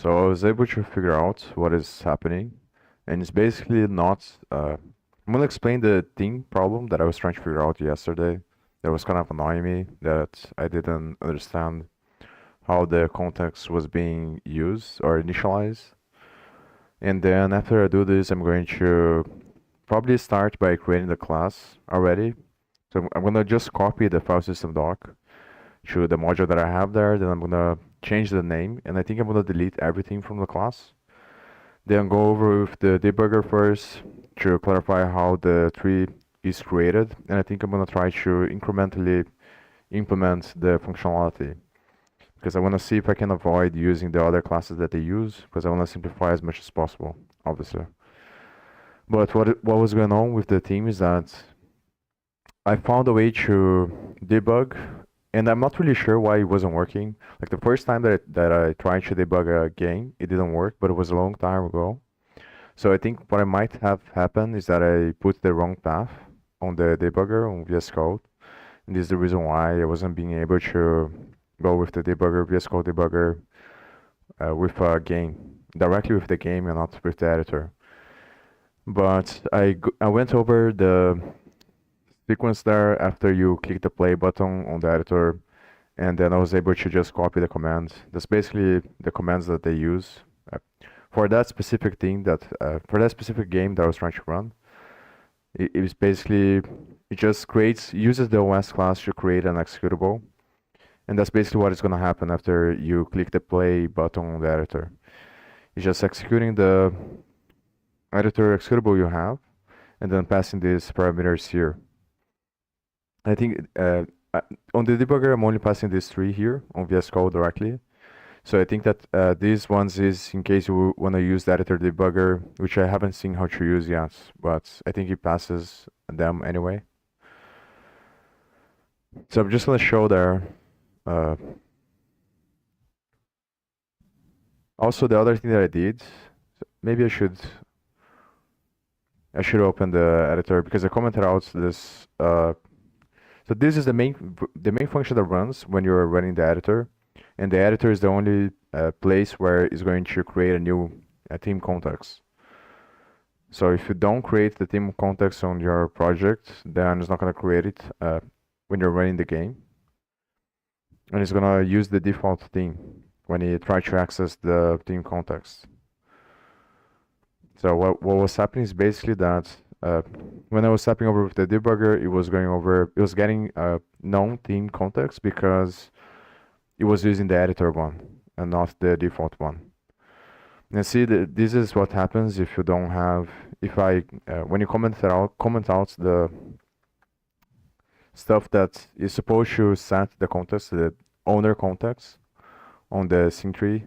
So I was able to figure out what is happening, and it's basically not. I'm gonna explain the theme problem that I was trying to figure out yesterday. That was kind of annoying me that I didn't understand how the context was being used or initialized. And then after I do this, I'm going to probably start by creating the class already. So I'm gonna just copy the file system doc to the module that I have there. Then I'm gonna change the name, and I think I'm gonna delete everything from the class. Then go over with the debugger first to clarify how the tree is created, and I think I'm gonna try to incrementally implement the functionality because I want to see if I can avoid using the other classes that they use because I want to simplify as much as possible, obviously. But what was going on with the team is that I found a way to debug, and I'm not really sure why it wasn't working. Like the first time that I tried to debug a game, it didn't work, but it was a long time ago. So I think what I might have happened is that I put the wrong path on the debugger on VS Code, and this is the reason why I wasn't being able to go with the debugger, VS Code debugger, with a game, directly with the game and not with the editor. But I went over the sequence there after you click the play button on the editor, and then I was able to just copy the commands. That's basically the commands that they use for that specific thing for that specific game that I was trying to run. It was basically, it just uses the OS class to create an executable. And that's basically what is going to happen after you click the play button on the editor. It's just executing the editor executable you have, and then passing these parameters here. I think on the debugger, I'm only passing these three here on VS Code directly. So I think that these ones is in case you want to use the editor debugger, which I haven't seen how to use yet, but I think it passes them anyway. So I'm just going to show there. Also, the other thing that I did, maybe I should open the editor because I commented out this. So this is the main function that runs when you're running the editor, and the editor is the only place where it's going to create a new theme context. So if you don't create the theme context on your project, then it's not going to create it when you're running the game. And it's going to use the default theme when you try to access the theme context. So what was happening is basically that when I was tapping over with the debugger, it was getting a non-theme context because it was using the editor one and not the default one. And see, this is what happens if you don't have, when you comment out the stuff that is supposed to set the context, the owner context on the scene tree,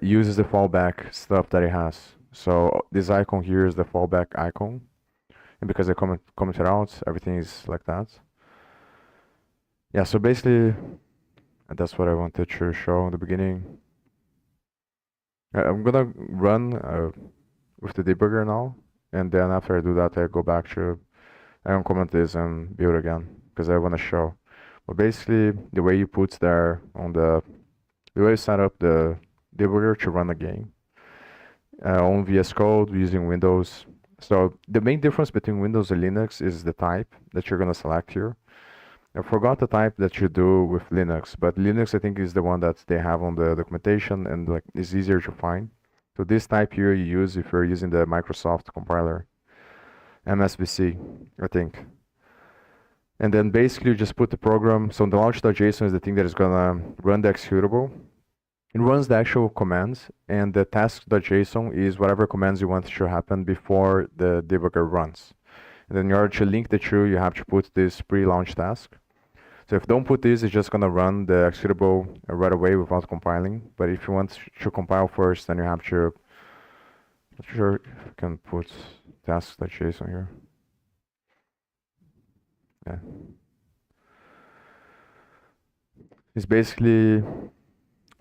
uses the fallback stuff that it has. So this icon here is the fallback icon, and because I commented out, everything is like that. Yeah, so basically, that's what I wanted to show in the beginning. I'm gonna run with the debugger now, and then after I do that, I go back to, I uncomment this and build again, because I want to show. But basically, the way you put there on the way you set up the debugger to run a game on VS Code using Windows. So the main difference between Windows and Linux is the type that you're going to select here. I forgot the type that you do with Linux, but Linux I think is the one that they have on the documentation and like is easier to find. So this type here you use if you're using the Microsoft compiler, MSVC, I think. And then basically you just put the program. So the launch.json is the thing that is going to run the executable. It runs the actual commands, and the task.json is whatever commands you want to happen before the debugger runs. And then in order to link the two, you have to put this pre-launch task. So if you don't put this, it's just going to run the executable right away without compiling. But if you want to compile first, then you have to, not sure if I can put task.json here. Yeah. It's basically,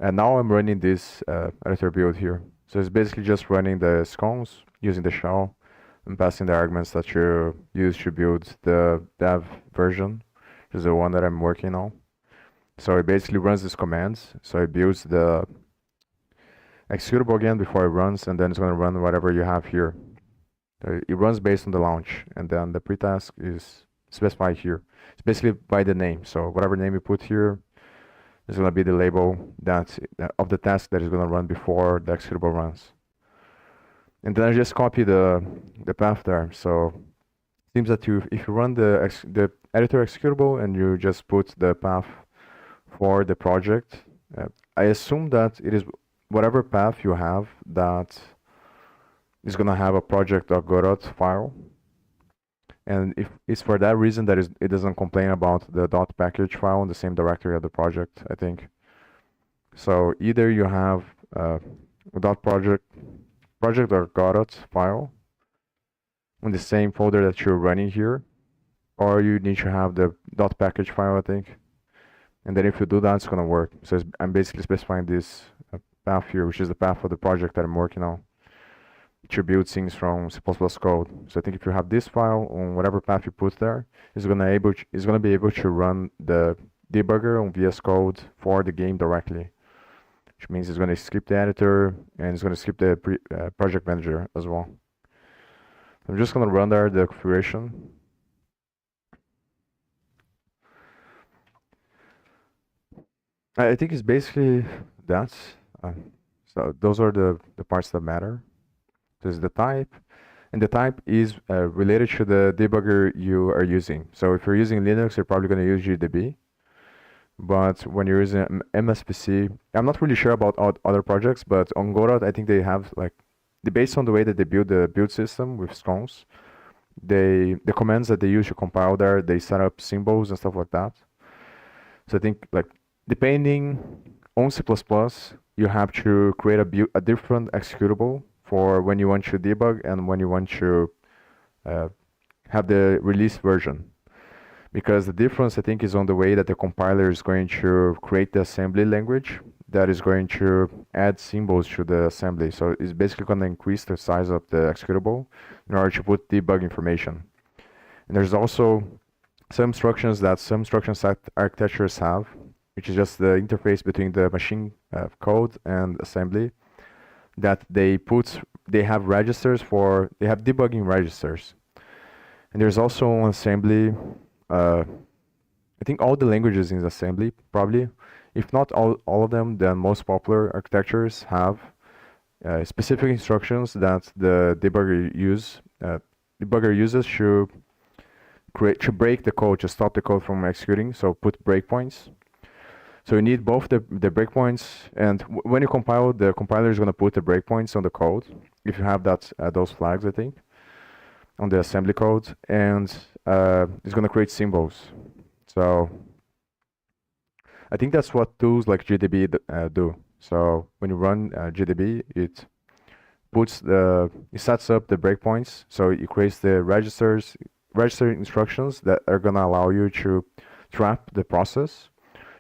and now I'm running this editor build here. So it's basically just running the scones using the shell and passing the arguments that you use to build the dev version, which is the one that I'm working on. So it basically runs these commands. So it builds the executable again before it runs, and then it's going to run whatever you have here. It runs based on the launch, and then the pre-task is specified here. It's basically by the name. So whatever name you put here is going to be the label of the task that is going to run before the executable runs. And then I just copy the path there. So it seems that if you run the editor executable and you just put the path for the project, I assume that it is whatever path you have that is going to have a project.godot file. And if it's for that reason that it doesn't complain about the .package file in the same directory of the project, I think. So either you have a project.godot file in the same folder that you're running here, or you need to have the .package file, I think. And then if you do that, it's going to work. So I'm basically specifying this path here, which is the path of the project that I'm working on, to build things from C++ code. So I think if you have this file on whatever path you put there, it's going to be able to run the debugger on VS Code for the game directly, which means it's going to skip the editor and it's going to skip the project manager as well. I'm just going to run there the configuration. I think it's basically that. So those are the parts that matter. There's the type, and the type is related to the debugger you are using. So if you're using Linux, you're probably going to use GDB. But when you're using MSPC, I'm not really sure about other projects, but on Godot, I think they have based on the way that they build the build system with scones, the commands that they use to compile there, they set up symbols and stuff like that. So I think depending on C++, you have to create a different executable for when you want to debug and when you want to have the release version. Because the difference, I think, is on the way that the compiler is going to create the assembly language that is going to add symbols to the assembly. So it's basically going to increase the size of the executable in order to put debug information. And there's also some instructions that some instruction set architectures have, which is just the interface between the machine code and assembly, that they have registers they have debugging registers. And there's also an assembly, I think all the languages in assembly, probably, if not all of them, then most popular architectures have specific instructions that the debugger uses to break the code, to stop the code from executing, so put breakpoints. So you need both the breakpoints, and when you compile, the compiler is going to put the breakpoints on the code, if you have those flags, I think, on the assembly code, and it's going to create symbols. So I think that's what tools like GDB do. So when you run GDB, it sets up the breakpoints, so it creates the register instructions that are going to allow you to trap the process,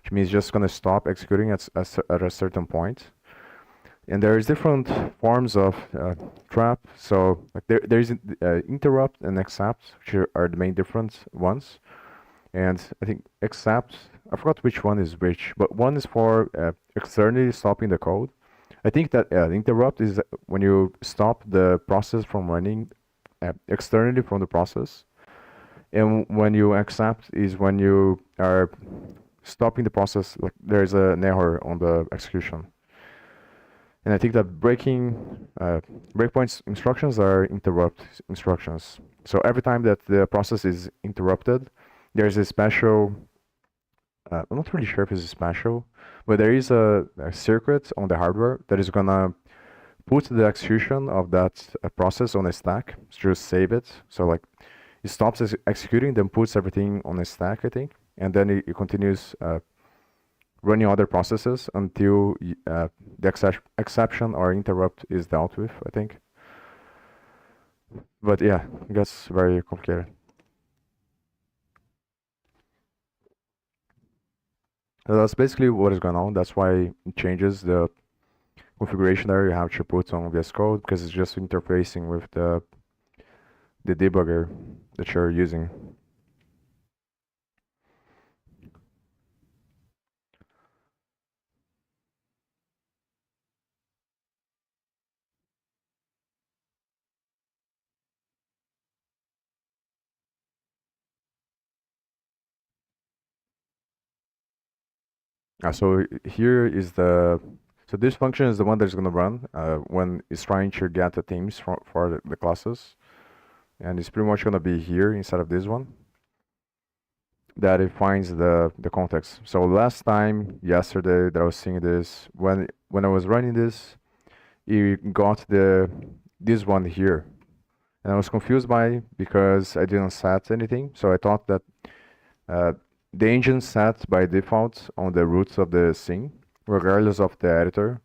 which means just going to stop executing at a certain point. And there's different forms of trap. So there's interrupt and accept, which are the main different ones. And I think accept, I forgot which one is which, but one is for externally stopping the code. I think that interrupt is when you stop the process from running externally from the process. And when you accept is when you are stopping the process, like there's an error on the execution. And I think that breakpoints instructions are interrupt instructions. So every time that the process is interrupted, there's a special, I'm not really sure if it's special, but there is a circuit on the hardware that is gonna put the execution of that process on a stack, just save it. So like it stops executing, then puts everything on a stack, I think, and then it continues running other processes until the exception or interrupt is dealt with, I think. But yeah, it gets very complicated. So that's basically what is going on. That's why it changes the configuration there you have to put on VS Code, because it's just interfacing with the debugger that you're using. So here is so this function is the one that's gonna run when it's trying to get the themes for the classes, and it's pretty much gonna be here instead of this one that it finds the context. So last time, yesterday, that I was seeing this when I was running this, it got this one here, and I was confused by because I didn't set anything. So I thought that uh, the engine set by default on the roots of the scene, regardless of the editor,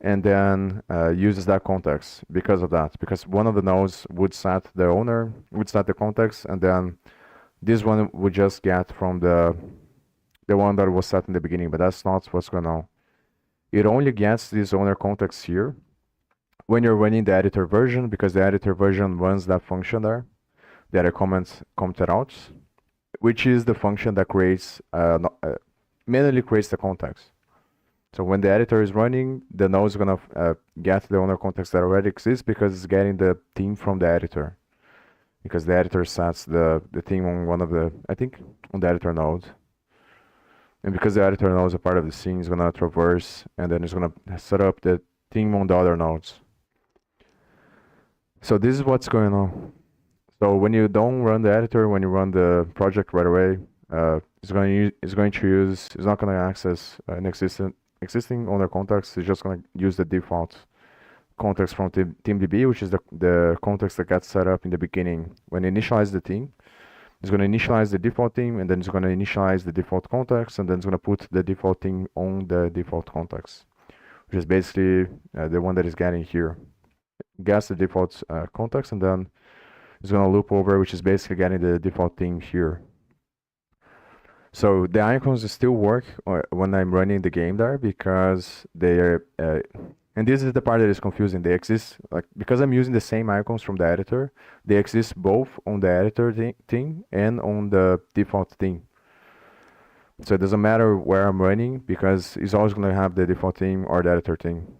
and then uses that context because of that. Because one of the nodes would set the owner, would set the context, and then this one would just get from the one that was set in the beginning, but that's not what's going on. It only gets this owner context here when you're running the editor version, because the editor version runs that function there, that I commented out, which is the function that creates manually creates the context. So when the editor is running, the node is gonna get the owner context that already exists because it's getting the theme from the editor. Because the editor sets the theme on one of the, I think, on the editor node. And because the editor node is a part of the scene, it's gonna traverse and then it's gonna set up the theme on the other nodes. So this is what's going on. So when you don't run the editor, when you run the project right away, it's not gonna access an existing owner context. It's just gonna use the default context from TeamDB, which is the context that gets set up in the beginning when you initialize the theme. It's going to initialize the default theme, and then it's going to initialize the default context, and then it's going to put the default theme on the default context, which is basically the one that is getting here. Gets the default context, and then it's going to loop over, which is basically getting the default theme here. So the icons still work when I'm running the game there because they are, and this is the part that is confusing. They exist, like, because I'm using the same icons from the editor, they exist both on the editor thing and on the default theme. So it doesn't matter where I'm running because it's always going to have the default theme or the editor theme.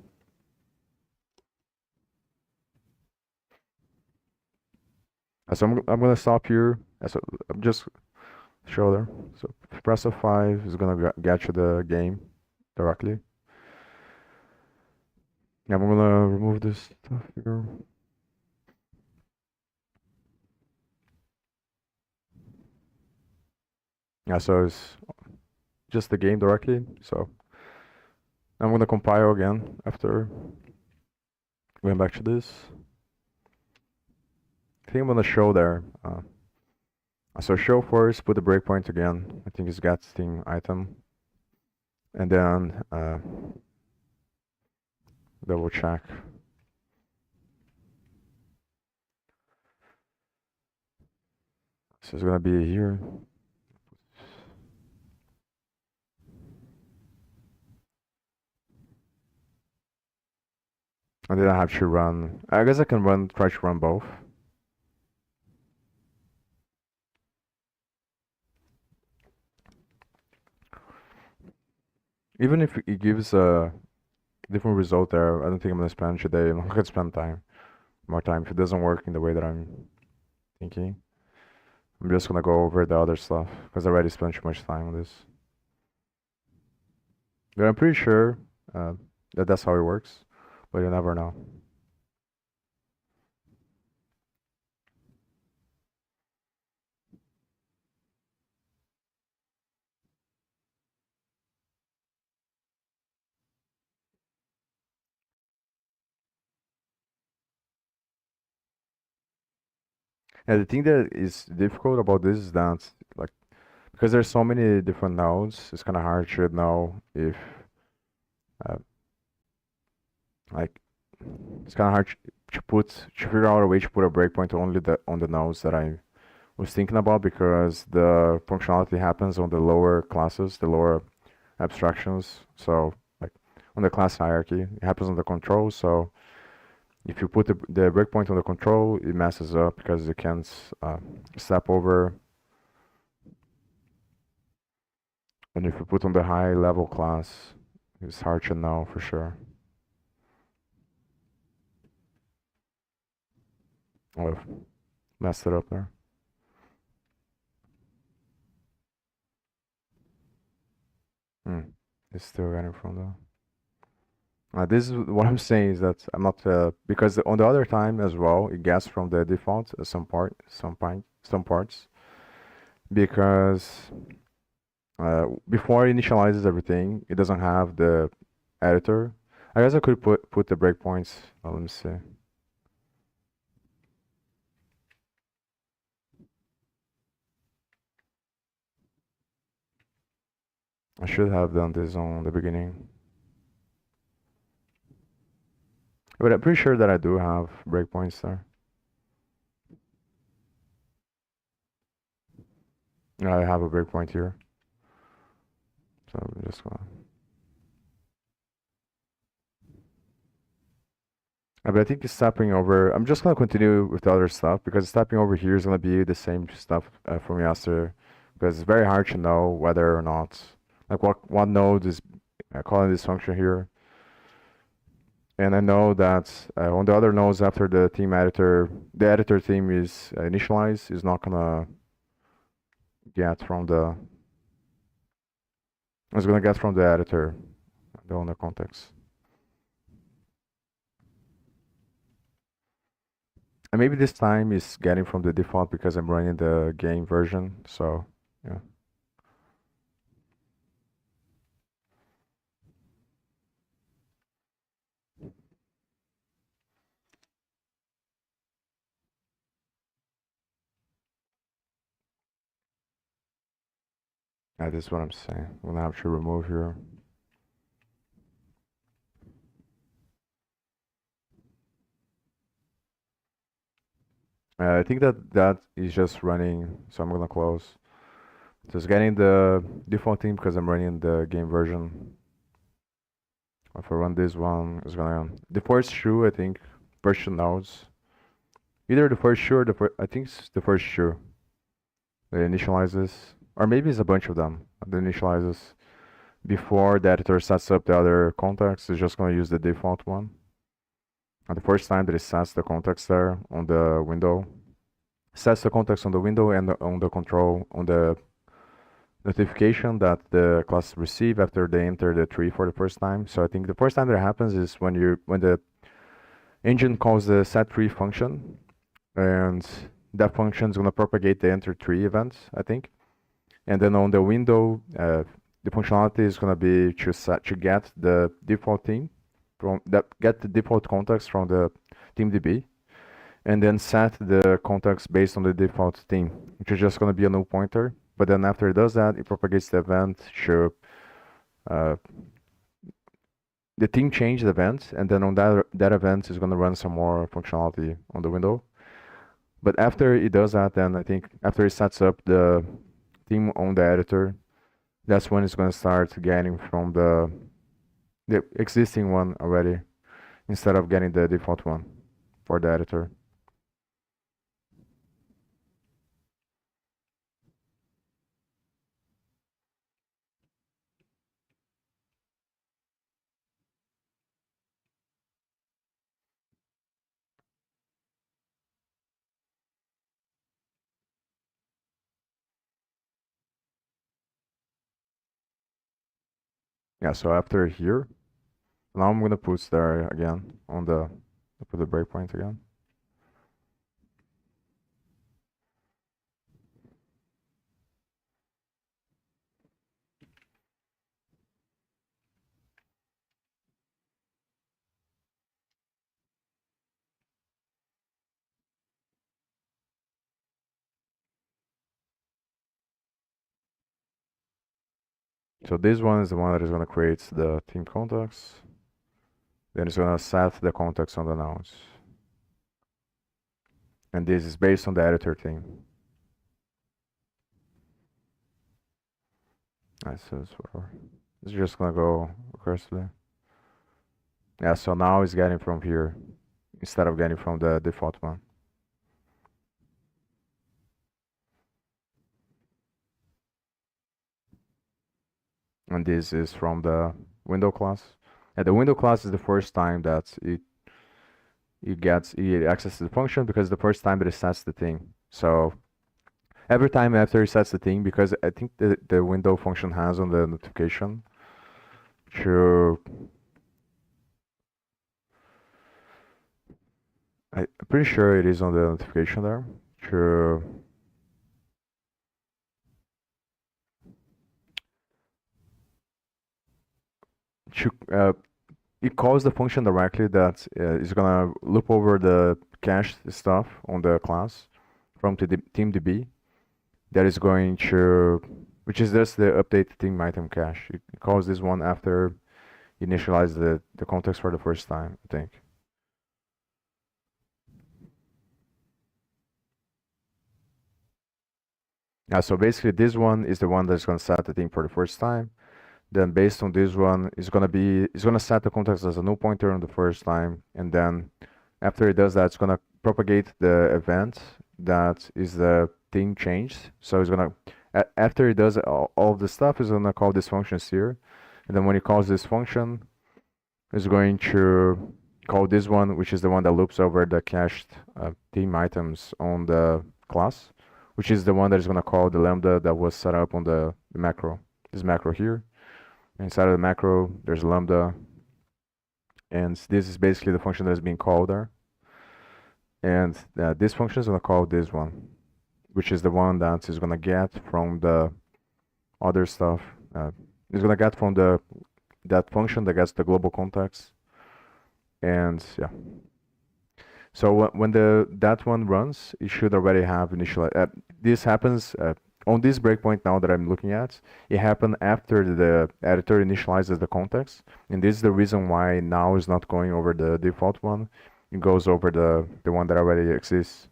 So I'm going to stop here. So I'm just show there. So if you press F5, it's going to get you the game directly. Yeah, I'm going to remove this stuff here. Yeah, so it's just the game directly. So I'm gonna compile again after going back to this. I think I'm gonna show there. So show first, put the breakpoint again. I think it's get thing item, and then double check. So it's gonna be here. And then I have to run. I guess I can try to run both. Even if it gives a different result there, I don't think I'm gonna spend today. I'm not gonna spend more time if it doesn't work in the way that I'm thinking. I'm just gonna go over the other stuff because I already spent too much time on this. But I'm pretty sure that that's how it works, but you never know. And the thing that is difficult about this is that, like, because there's so many different nodes, it's kind of hard to know if, uh, like, it's kind of hard to figure out a way to put a breakpoint only on the nodes that I was thinking about, because the functionality happens on the lower classes, the lower abstractions. So, like, on the class hierarchy, it happens on the control. So if you put the breakpoint on the control, it messes up because it can't step over. And if you put on the high level class, it's hard to know for sure. Oh, I've messed it up there. Hmm. It's still getting from the. This is what I'm saying is that I'm not because on the other time as well it gets from the default some parts because before it initializes everything it doesn't have the editor. I guess I could put the breakpoints. Let me see. I should have done this on the beginning, but I'm pretty sure that I do have breakpoints there. I have a breakpoint here, so I'm just gonna. But I think it's stepping over. I'm just gonna continue with the other stuff because stepping over here is gonna be the same stuff from yesterday because it's very hard to know whether or not like what node is calling this function here. And I know that on the other nodes after the theme editor, the editor theme is initialized, is not gonna get from the. It's gonna get from the editor, the owner context. And maybe this time is getting from the default because I'm running the game version. So yeah. That is what I'm saying. We'll have to remove here. I think that is just running, so I'm gonna close. So it's getting the default theme because I'm running the game version. If I run this one, it's gonna the first shoe. I think first two nodes, either the first shoe or I think it's the first shoe. It initializes, or maybe it's a bunch of them. That initializes before the editor sets up the other context. It's just gonna use the default one. And the first time that it sets the context there on the window, sets the context on the window and on the control on the notification that the class receive after they enter the tree for the first time. So I think the first time that happens is when the engine calls the set tree function, and that function is gonna propagate the enter tree event, I think. And then on the window, the functionality is gonna be to get the default theme from that get the default context from the TeamDB, and then set the context based on the default theme, which is just gonna be a null pointer. But then after it does that, it propagates the event to the theme change the event, and then on that event is gonna run some more functionality on the window. But after it does that, then I think after it sets up the theme on the editor, that's when it's gonna start getting from the existing one already, instead of getting the default one for the editor. Yeah, so after here, now I'm gonna put there again on the put the breakpoint again. So this one is the one that is gonna create the theme context. Then it's gonna set the context on the nodes. And this is based on the editor theme. Nice, so it's whatever. It's just gonna go recursively. Yeah, so now it's getting from here instead of getting from the default one. And this is from the window class. And the window class is the first time that it accesses the function because the first time that it sets the thing. So every time after it sets the thing, because I think the window function has on the notification, to, I'm pretty sure it is on the notification there, to, to it calls the function directly that is gonna loop over the cached stuff on the class from the teamDB that is going to, which is just the update team item cache. It calls this one after you initialize the context for the first time, I think. Yeah, so basically this one is the one that's gonna set the thing for the first time. Then based on this one, it's gonna set the context as a null pointer on the first time, and then after it does that, it's gonna propagate the event that is the thing changed. So it's gonna after it does all of the stuff, it's gonna call this function here, and then when it calls this function, it's going to call this one, which is the one that loops over the cached theme items on the class, which is the one that is gonna call the lambda that was set up on the macro, this macro here. Inside of the macro, there's lambda, and this is basically the function that is being called there. And this function is going to call this one, which is the one that is going to get from the other stuff. It's going to get from that function that gets the global context. And yeah. So when that one runs, it should already have initial. This happens on this breakpoint now that I'm looking at. It happened after the editor initializes the context, and this is the reason why now is not going over the default one. It goes over the one that already exists.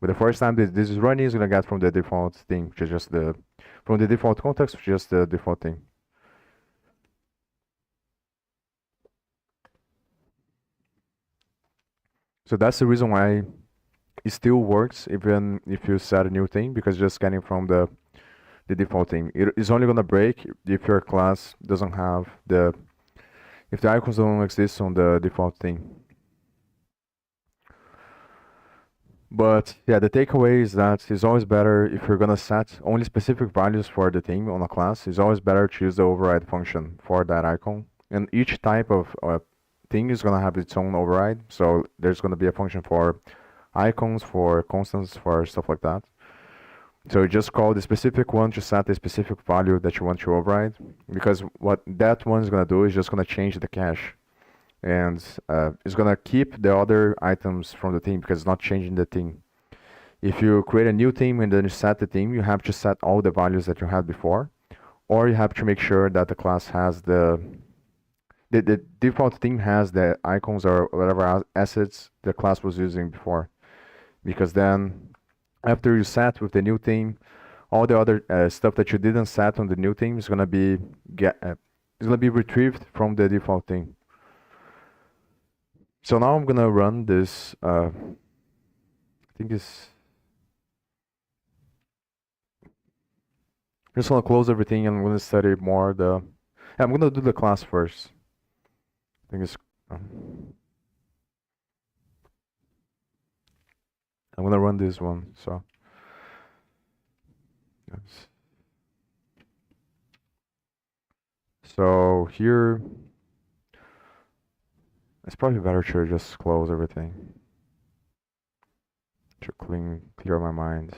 But the first time this is running, is gonna get from the default thing, which is just from the default context, which is just the default thing. So that's the reason why it still works even if you set a new thing, because just getting from the default thing. It is only gonna break if your class doesn't have if the icons don't exist on the default thing. But yeah, the takeaway is that it's always better if you're gonna set only specific values for the thing on a class. It's always better to use the override function for that icon. And each type of thing is gonna have its own override. So there's gonna be a function for icons, for constants, for stuff like that. So you just call the specific one to set the specific value that you want to override, because what that one is gonna do is just gonna change the cache, and it's gonna keep the other items from the theme because it's not changing the theme. If you create a new theme and then you set the theme, you have to set all the values that you had before, or you have to make sure that the class has the default theme has the icons or whatever assets the class was using before, because then after you set with the new theme, all the other stuff that you didn't set on the new theme is gonna be retrieved from the default theme. So now I'm gonna run this. I think it's. I'm just gonna close everything and I'm gonna study more the. I'm gonna do the class first. I think it's. I'm gonna run this one. So. Yes. So here. It's probably better to just close everything. To clear my mind.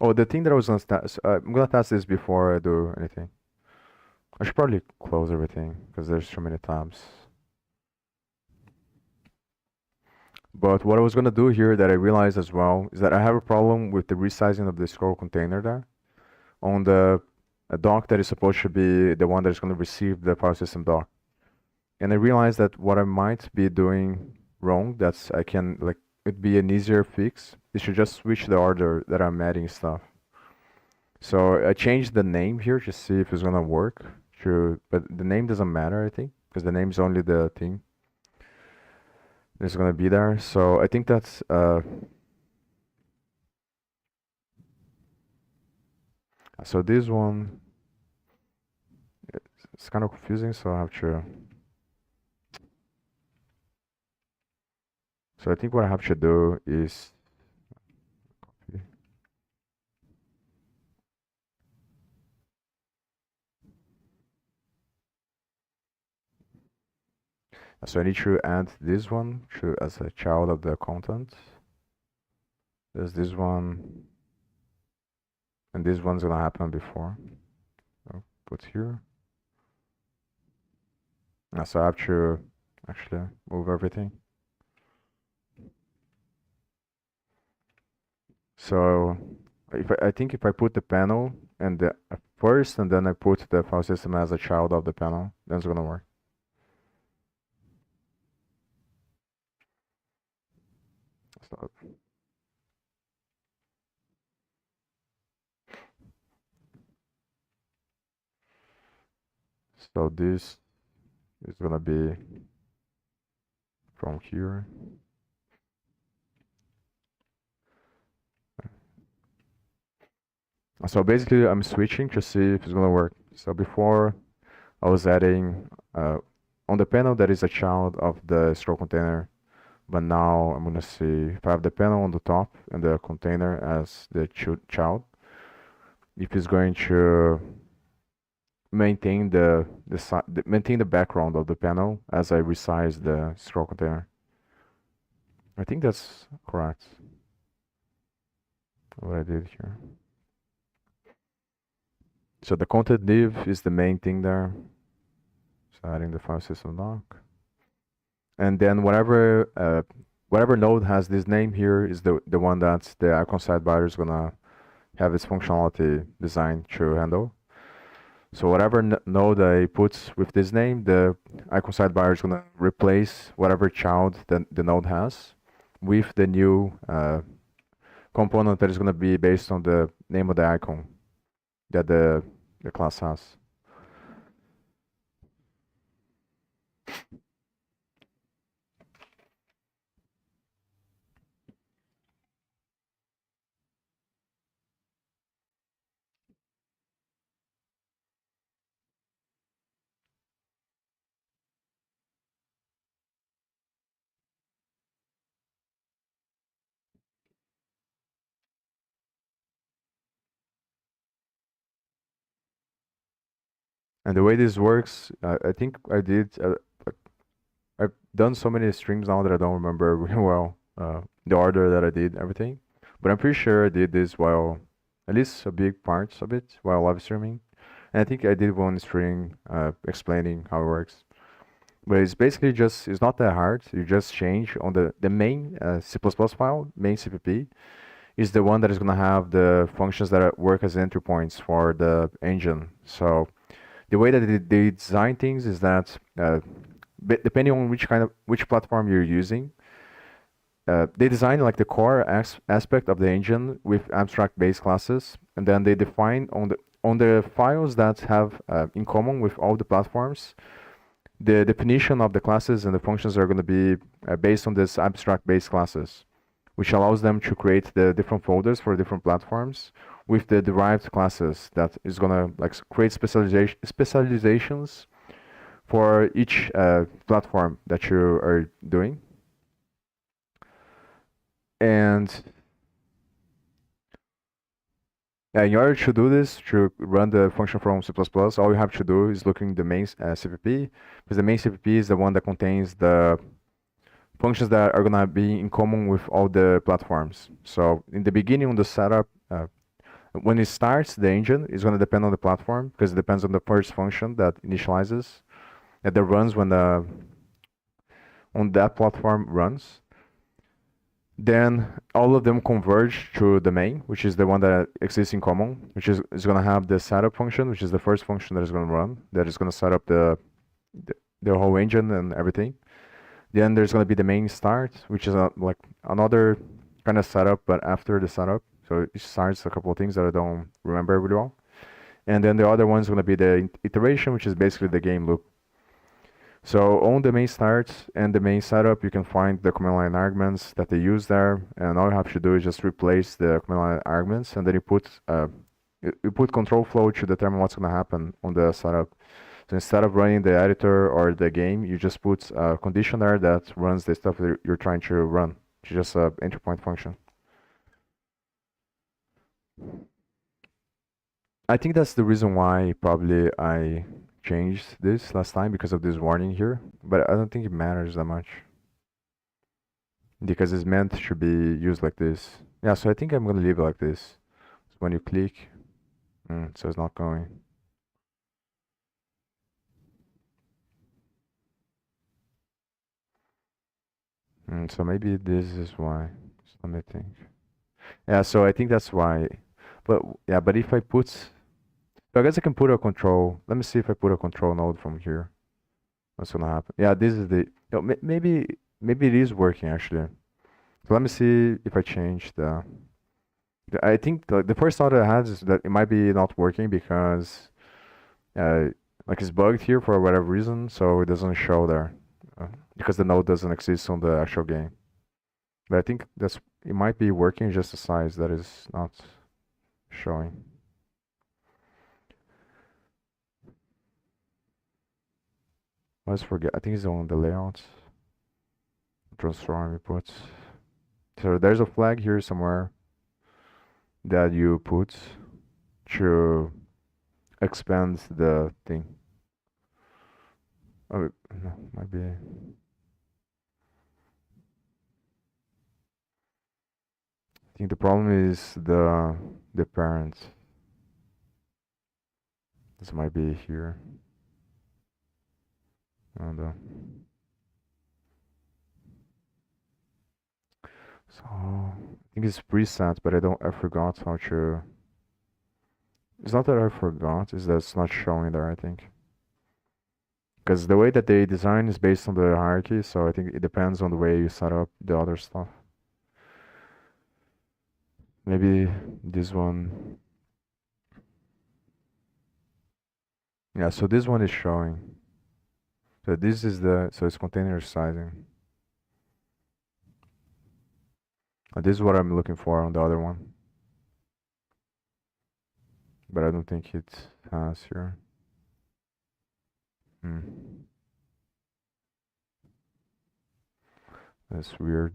Oh, the thing that I was gonna test, I'm gonna test this before I do anything. I should probably close everything because there's too many tabs. But what I was gonna do here that I realized as well is that I have a problem with the resizing of the scroll container there on the dock that is supposed to be the one that is gonna receive the file system dock. And I realized that what I might be doing wrong, it'd be an easier fix, is to just switch the order that I'm adding stuff. So I changed the name here to see if it's gonna work. But the name doesn't matter, I think, because the name is only the thing that's gonna be there. So I think that's so this one, it's kind of confusing, so I have to. So I think what I have to do is copy. So I need to add this one to as a child of the content. There's this one, and this one's gonna happen before. So put here. So I have to actually move everything. So I think if I put the panel and the first, and then I put the file system as a child of the panel, then it's gonna work. So, so this is gonna be from here. So basically, I'm switching to see if it's gonna work. So before I was adding on the panel that is a child of the scroll container, but now I'm gonna see if I have the panel on the top and the container as the child, if it's going to maintain maintain the background of the panel as I resize the scroll container. I think that's correct. What I did here. So the content div is the main thing there. So adding the file system doc. And then whatever node has this name here is the one that the icon sidebar is gonna have its functionality designed to handle. So whatever node I put with this name, the icon sidebar is gonna replace whatever child the node has with the new component that is gonna be based on the name of the icon that the class has. And the way this works, I think I've done so many streams now that I don't remember really well the order that I did everything. But I'm pretty sure I did this while, at least a big parts of it, while live streaming. And I think I did one stream explaining how it works. But it's basically just, it's not that hard. You just change on the main C++ file, main CPP, is the one that is going to have the functions that work as entry points for the engine. So the way that they design things is that depending on which platform you're using, they design like the core aspect of the engine with abstract base classes, and then they define on the files that have in common with all the platforms, the definition of the classes and the functions are going to be based on this abstract base classes, which allows them to create the different folders for different platforms with the derived classes that is going to like create specializations for each platform that you are doing. And in order to do this, to run the function from C++, all you have to do is look in the main CPP, because the main CPP is the one that contains the functions that are going to be in common with all the platforms. So in the beginning, on the setup, when it starts, the engine is going to depend on the platform, because it depends on the first function that initializes, that runs when on that platform runs. Then all of them converge to the main, which is the one that exists in common, which is going to have the setup function, which is the first function that is going to run, that is going to set up the whole engine and everything. Then there's going to be the main start, which is like another kind of setup, but after the setup. So it starts a couple of things that I don't remember really well. And then the other one is going to be the iteration, which is basically the game loop. So on the main start and the main setup, you can find the command line arguments that they use there, and all you have to do is just replace the command line arguments, and then you put control flow to determine what's going to happen on the setup. So instead of running the editor or the game, you just put a condition there that runs the stuff that you're trying to run, which is just an entry point function. I think that's the reason why probably I changed this last time because of this warning here, but I don't think it matters that much because it's meant to be used like this. Yeah, so I think I'm gonna leave it like this. So when you click, so it's not going. So maybe this is why. So let me think. Yeah, so I think that's why. But yeah, but if I put, so I guess I can put a control. Let me see if I put a control node from here. What's gonna happen? Yeah, this is the. Maybe it is working actually. So let me see if I change I think the first thought I had is that it might be not working because uh, like it's bugged here for whatever reason, so it doesn't show there because the node doesn't exist on the actual game. But I think it might be working, just the size that is not showing. Let's forget. I think it's on the layout. Transform inputs. So there's a flag here somewhere that you put to expand the thing. Oh, no, might be. I think the problem is the parent. This might be here. And so I think it's preset, but I forgot how to. It's not that I forgot, it's that it's not showing there, I think. Because the way that they design is based on the hierarchy, so I think it depends on the way you set up the other stuff. Maybe this one. Yeah, so this one is showing. So this is so it's container sizing. This is what I'm looking for on the other one. But I don't think it has here. That's weird.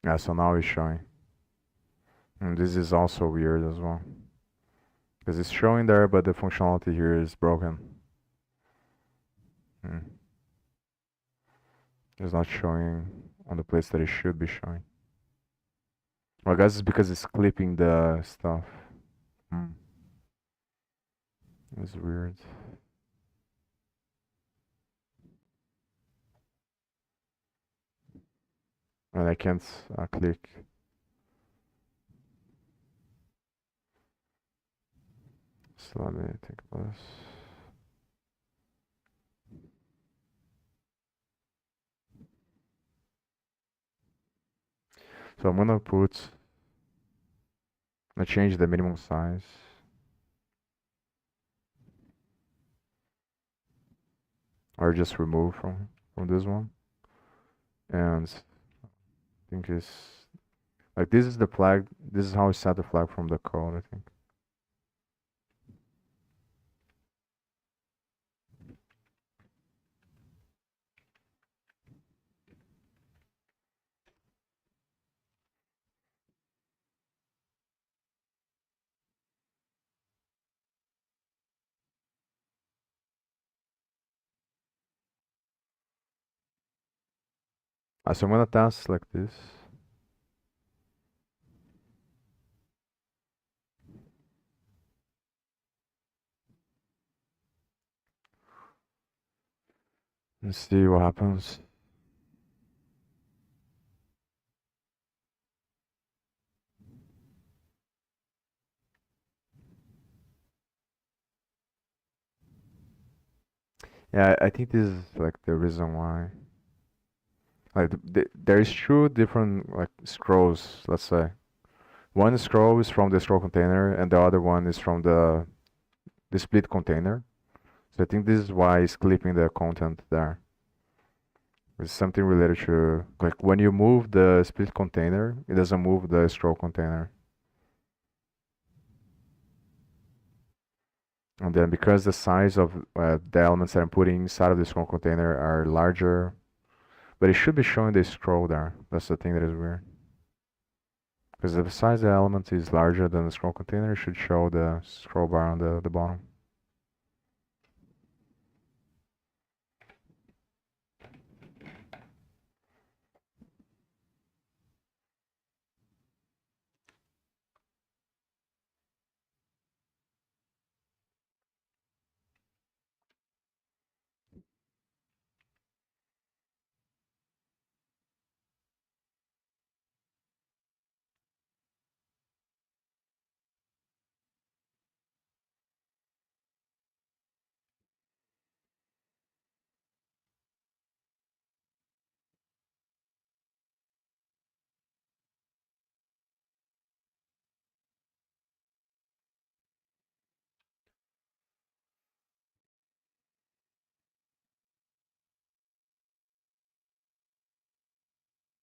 Yeah, so now it's showing. And this is also weird as well. Because it's showing there, but the functionality here is broken. It's not showing on the place that it should be showing. Well, I guess it's because it's clipping the stuff. It's weird. And I can't click. So let me take this. So I'm gonna change the minimum size. Or just remove from this one. And I think it's like this is the flag. This is how I set the flag from the code, I think. So I'm gonna test like this. Let's see what happens. Yeah, I think this is like the reason why. Like there's two different like scrolls, let's say. One scroll is from the scroll container and the other one is from the split container. So I think this is why it's clipping the content there. It's something related to like when you move the split container, it doesn't move the scroll container. And then because the size of the elements that I'm putting inside of the scroll container are larger, but it should be showing the scroll there. That's the thing that is weird. Because if the size of the element is larger than the scroll container, it should show the scroll bar on the bottom.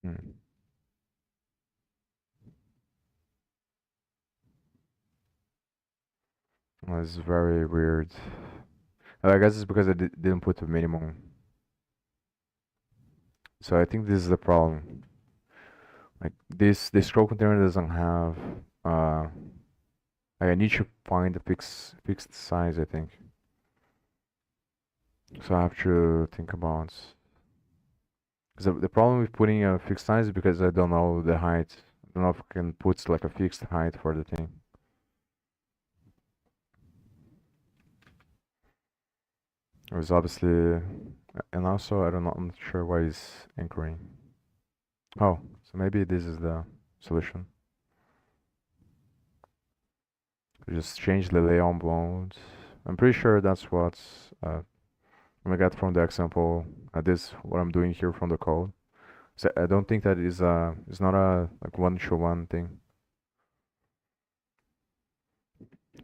Hmm. That's very weird. I guess it's because I didn't put the minimum. So I think this is the problem. Like this scroll container doesn't have uh like I need to find a fixed size, I think. So I have to think about. Because the problem with putting a fixed size is because I don't know the height. I don't know if I can put like a fixed height for the thing. It was obviously, and also I don't know. I'm not sure why it's anchoring. Oh, so maybe this is the solution. Just change the layout mode. I'm pretty sure that's what's I got from the example. This what I'm doing here from the code. So I don't think that is it's not a like one-to-one thing.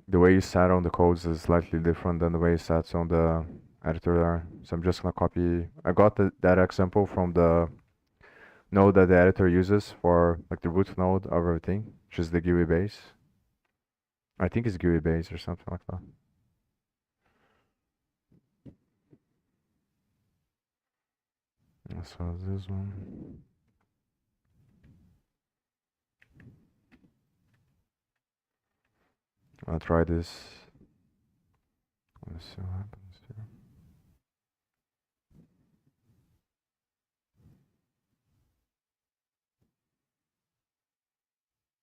The way you set on the codes is slightly different than the way it sets on the editor there. So I'm just gonna copy. I got that example from the node that the editor uses for like the root node of everything, which is the GUI base. I think it's GUI base or something like that. So this one. I'll try this. Let's see what happens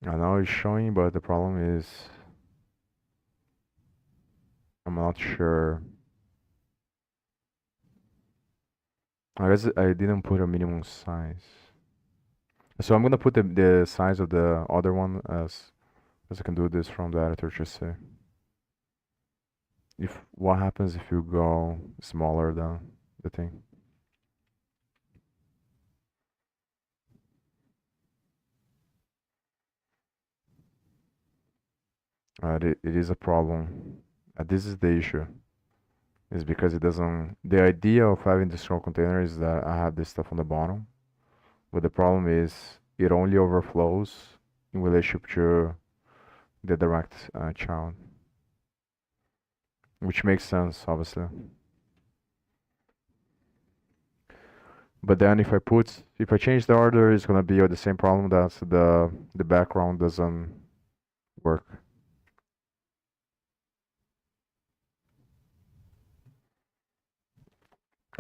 here. I know it's showing, but the problem is I'm not sure. I guess I didn't put a minimum size. So I'm gonna put the size of the other one as I can do this from the editor, just say. If what happens if you go smaller than the thing? It is a problem. This is the issue. Is because it doesn't. The idea of having the scroll container is that I have this stuff on the bottom, but the problem is it only overflows in relationship to the direct child, which makes sense, obviously. But then if I change the order, it's gonna be the same problem that the background doesn't work.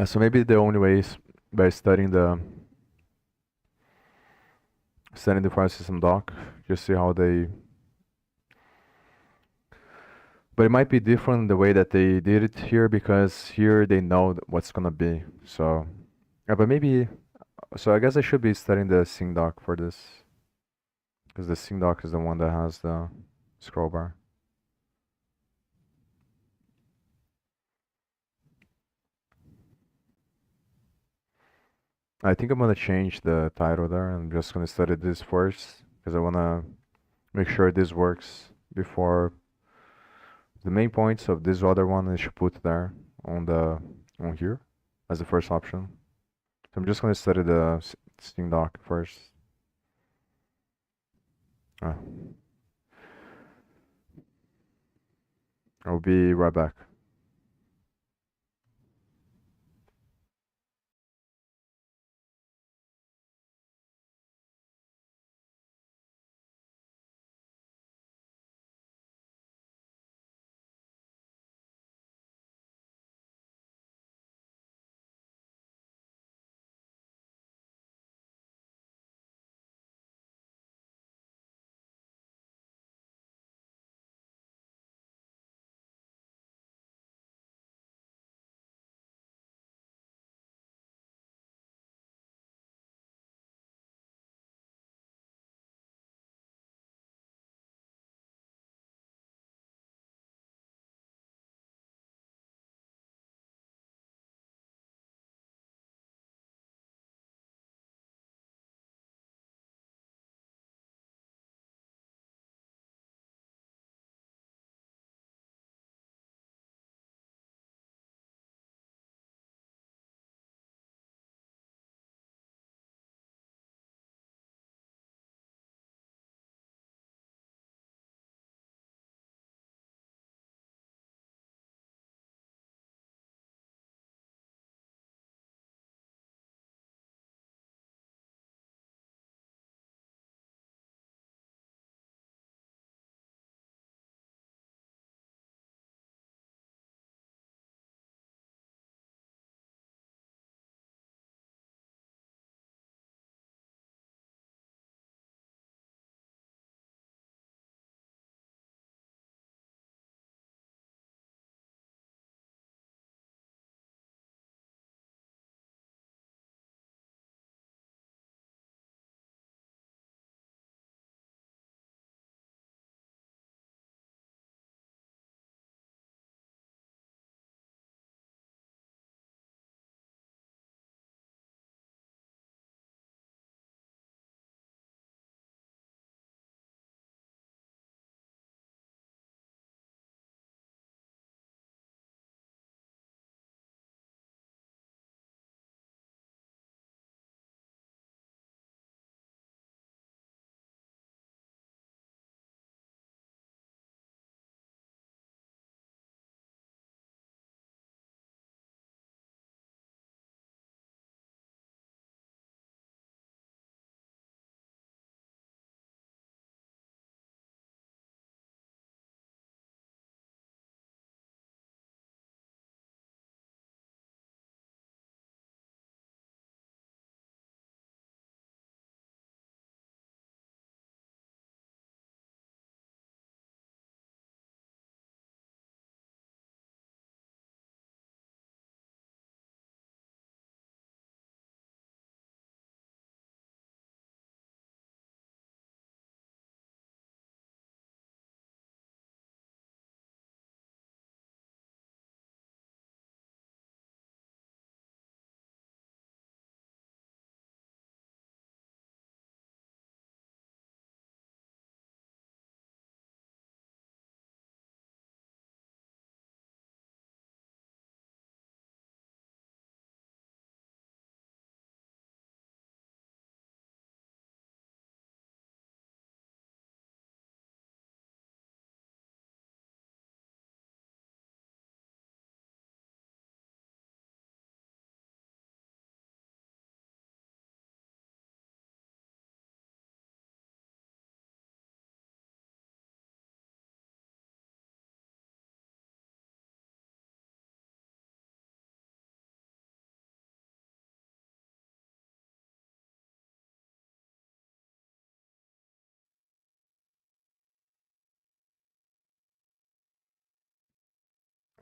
So maybe the only way is by studying the file system doc, just see how they. But it might be different the way that they did it here because here they know what's gonna be. So, yeah, but maybe. So I guess I should be studying the sync doc for this because the sync doc is the one that has the scroll bar. I think I'm gonna change the title there. I'm just gonna study this first because I wanna make sure this works before the main points of this other one I should put there on the on here as the first option. So I'm just gonna study the Steam doc first. Uh, I'll be right back.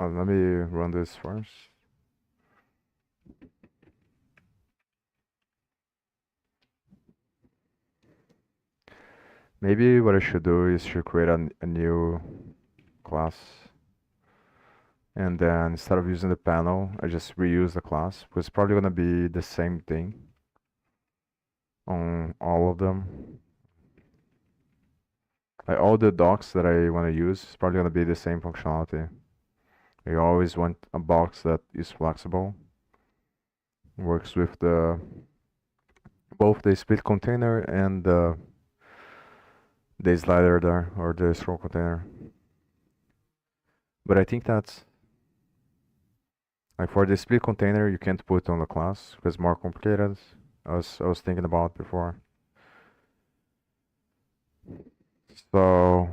Let me run this first. Maybe what I should do is to create a new class, and then instead of using the panel, I just reuse the class. But it's probably gonna be the same thing on all of them. Like all the docs that I want to use is probably gonna be the same functionality. I always want a box that is flexible, works with the both the split container and the slider there, or the scroll container. But I think that's like for the split container you can't put on the class because it's more complicated. I was thinking about before. So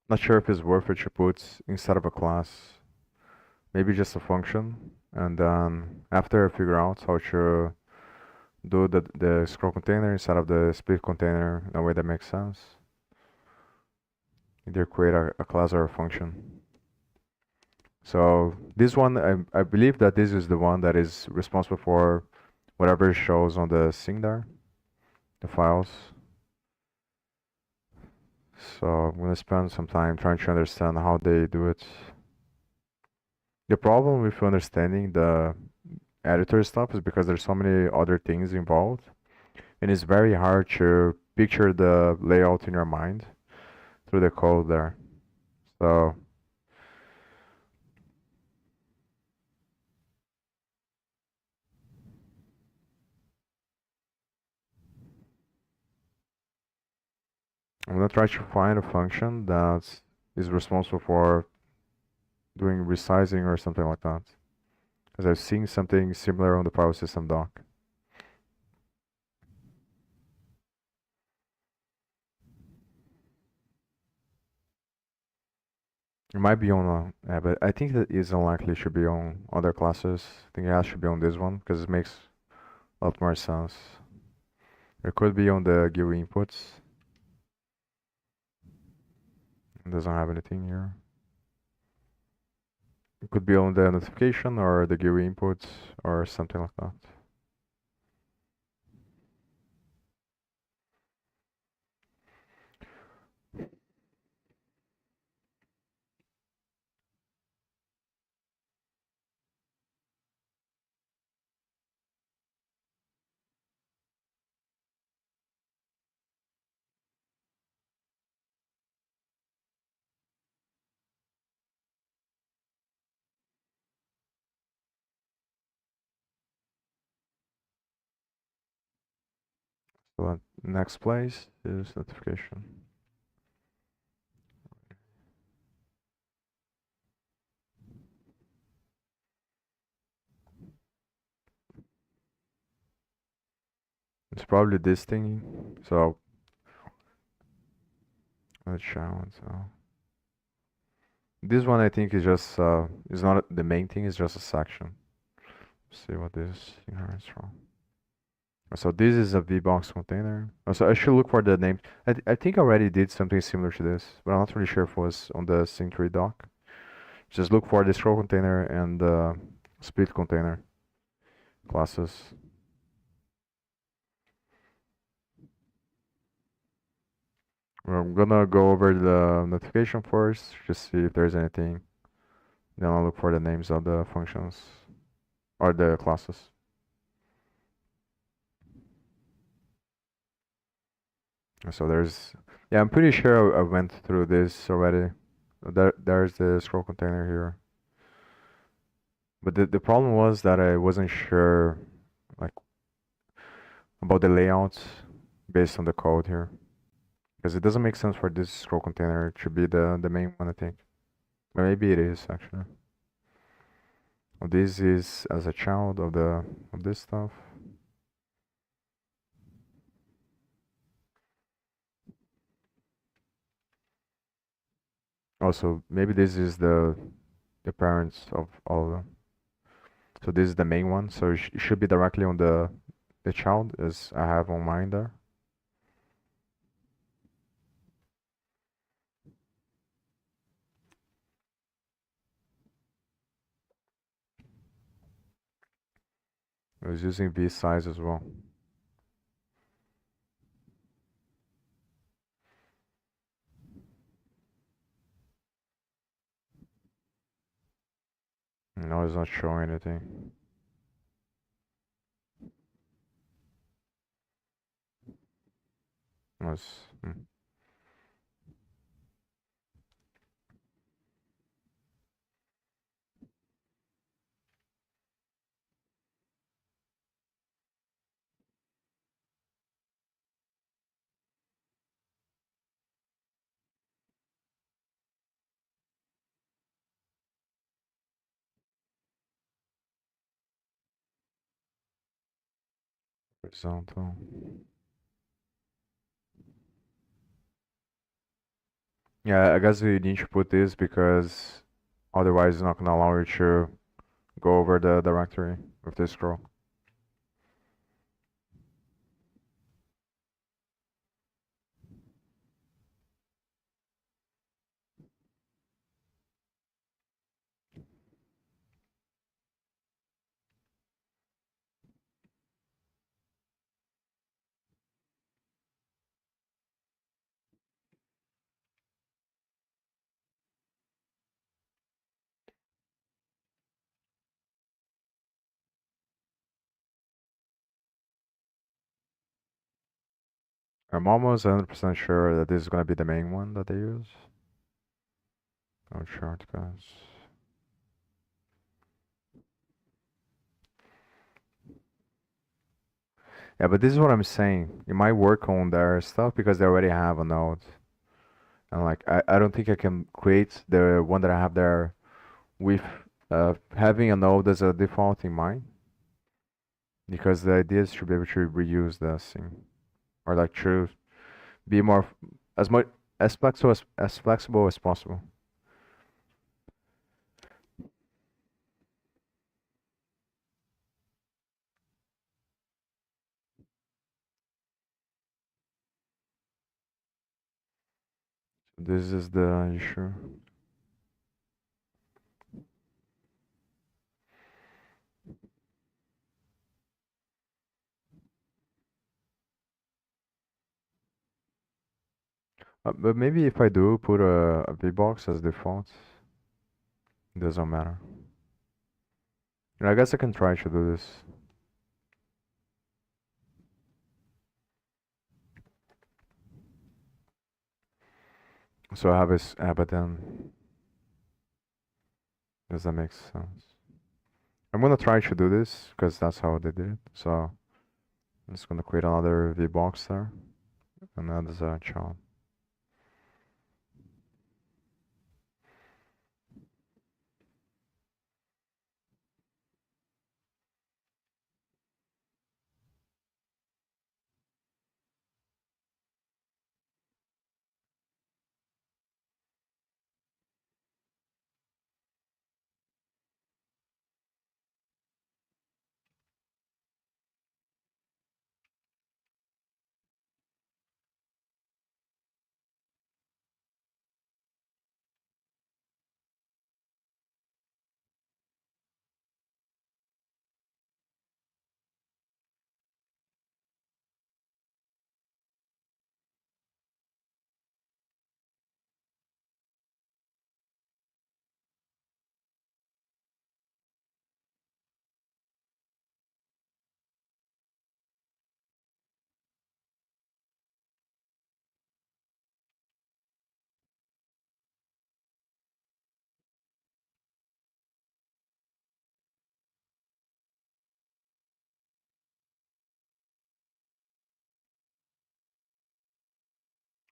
not sure if it's worth it to put instead of a class, maybe just a function, and then after I figure out how to do the scroll container instead of the split container in a way that makes sense, either create a class or a function. So this one, I believe that this is the one that is responsible for whatever shows on the thing there, the files. So I'm gonna spend some time trying to understand how they do it. The problem with understanding the editor stuff is because there's so many other things involved, and it's very hard to picture the layout in your mind through the code there. So I'm gonna try to find a function that is responsible for doing resizing or something like that. Because I've seen something similar on the file system doc. It might be on but I think that is unlikely it should be on other classes. I think it should be on this one because it makes a lot more sense. It could be on the GUI inputs. It doesn't have anything here. It could be on the notification or the GUI inputs or something like that. So next place is notification. It's probably this thing. So let's show. So this one I think is just is not the main thing. It's just a section. Let's see what this inherits from. So this is a VBox container. So I should look for the name. I think I already did something similar to this, but I'm not really sure if it was on the Symmetry doc. Just look for the scroll container and the split container classes. I'm gonna go over the notification first, just see if there's anything. Then I'll look for the names of the functions or the classes. So yeah, I'm pretty sure I went through this already. There's the scroll container here. But the problem was that I wasn't sure like about the layouts based on the code here. Because it doesn't make sense for this scroll container to be the main one, I think. But maybe it is actually. This is as a child of this stuff. Also, maybe this is the parents of all of them. So this is the main one. So it should be directly on the child as I have on mine there. I was using V size as well. No, it's not showing anything. It's, horizontal. Yeah, I guess we need to put this because otherwise it's not gonna allow you to go over the directory with the scroll. I'm almost 100% sure that this is gonna be the main one that they use. Oh, shortcuts. Yeah, but this is what I'm saying. You might work on their stuff because they already have a node. And like I don't think I can create the one that I have there with having a node as a default in mind. Because the idea is to be able to reuse this thing. Or like to be more as much as flexible as possible. This is the issue. But maybe if I do put a VBox as default, it doesn't matter. And I guess I can try to do this. So I have this but then does that make sense? I'm gonna try to do this because that's how they did it. So I'm just gonna create another VBox there, and that is a child.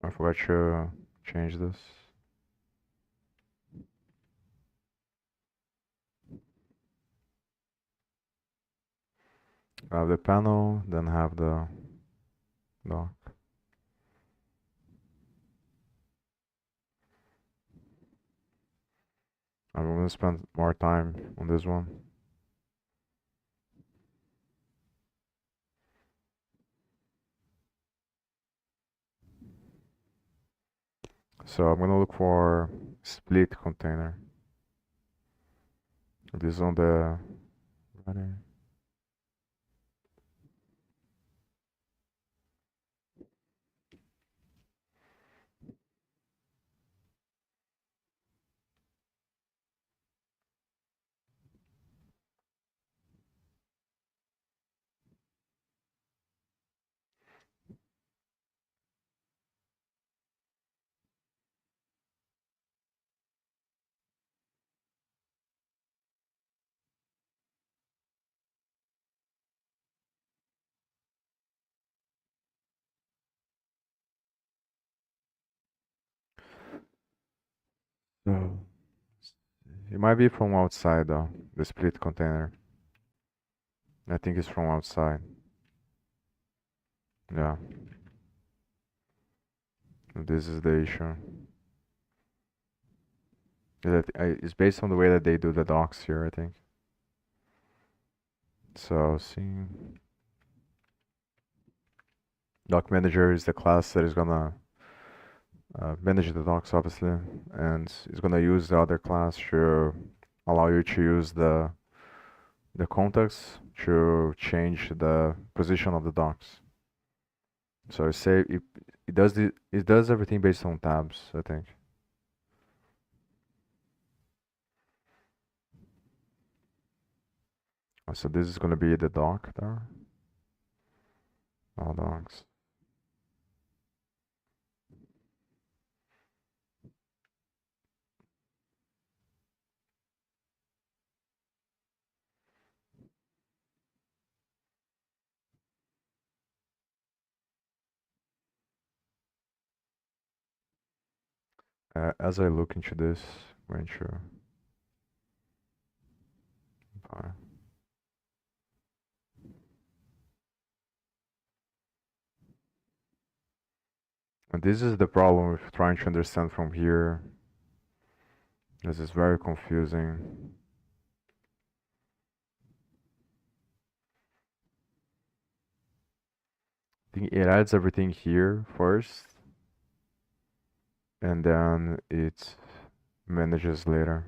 I forgot to change this. I have the panel, then have the dock. I'm gonna spend more time on this one. So I'm gonna look for split container. This is on the runner. So it might be from outside though, the split container. I think it's from outside. Yeah, this is the issue. It's based on the way that they do the docs here, I think. So, see, doc manager is the class that is gonna manage the docs, obviously, and is gonna use the other class to allow you to use the context to change the position of the docs. So it does everything based on tabs, I think. So this is gonna be the doc there. All docs. As I look into this, I'm going to uh, and this is the problem with trying to understand from here. This is very confusing. I think it adds everything here first, and then it manages later.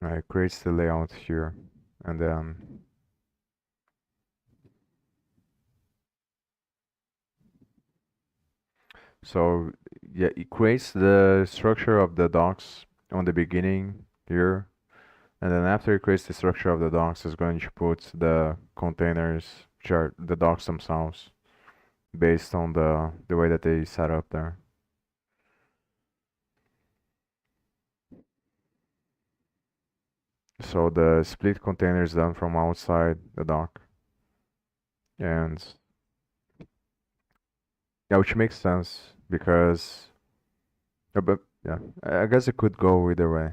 It creates the layout here, and then so yeah, it creates the structure of the docs on the beginning here, and then after it creates the structure of the docs, it's going to put the containers, which are the docs themselves, based on the way that they set up there. So the split container is done from outside the dock, and yeah, which makes sense because, but yeah, I guess it could go either way.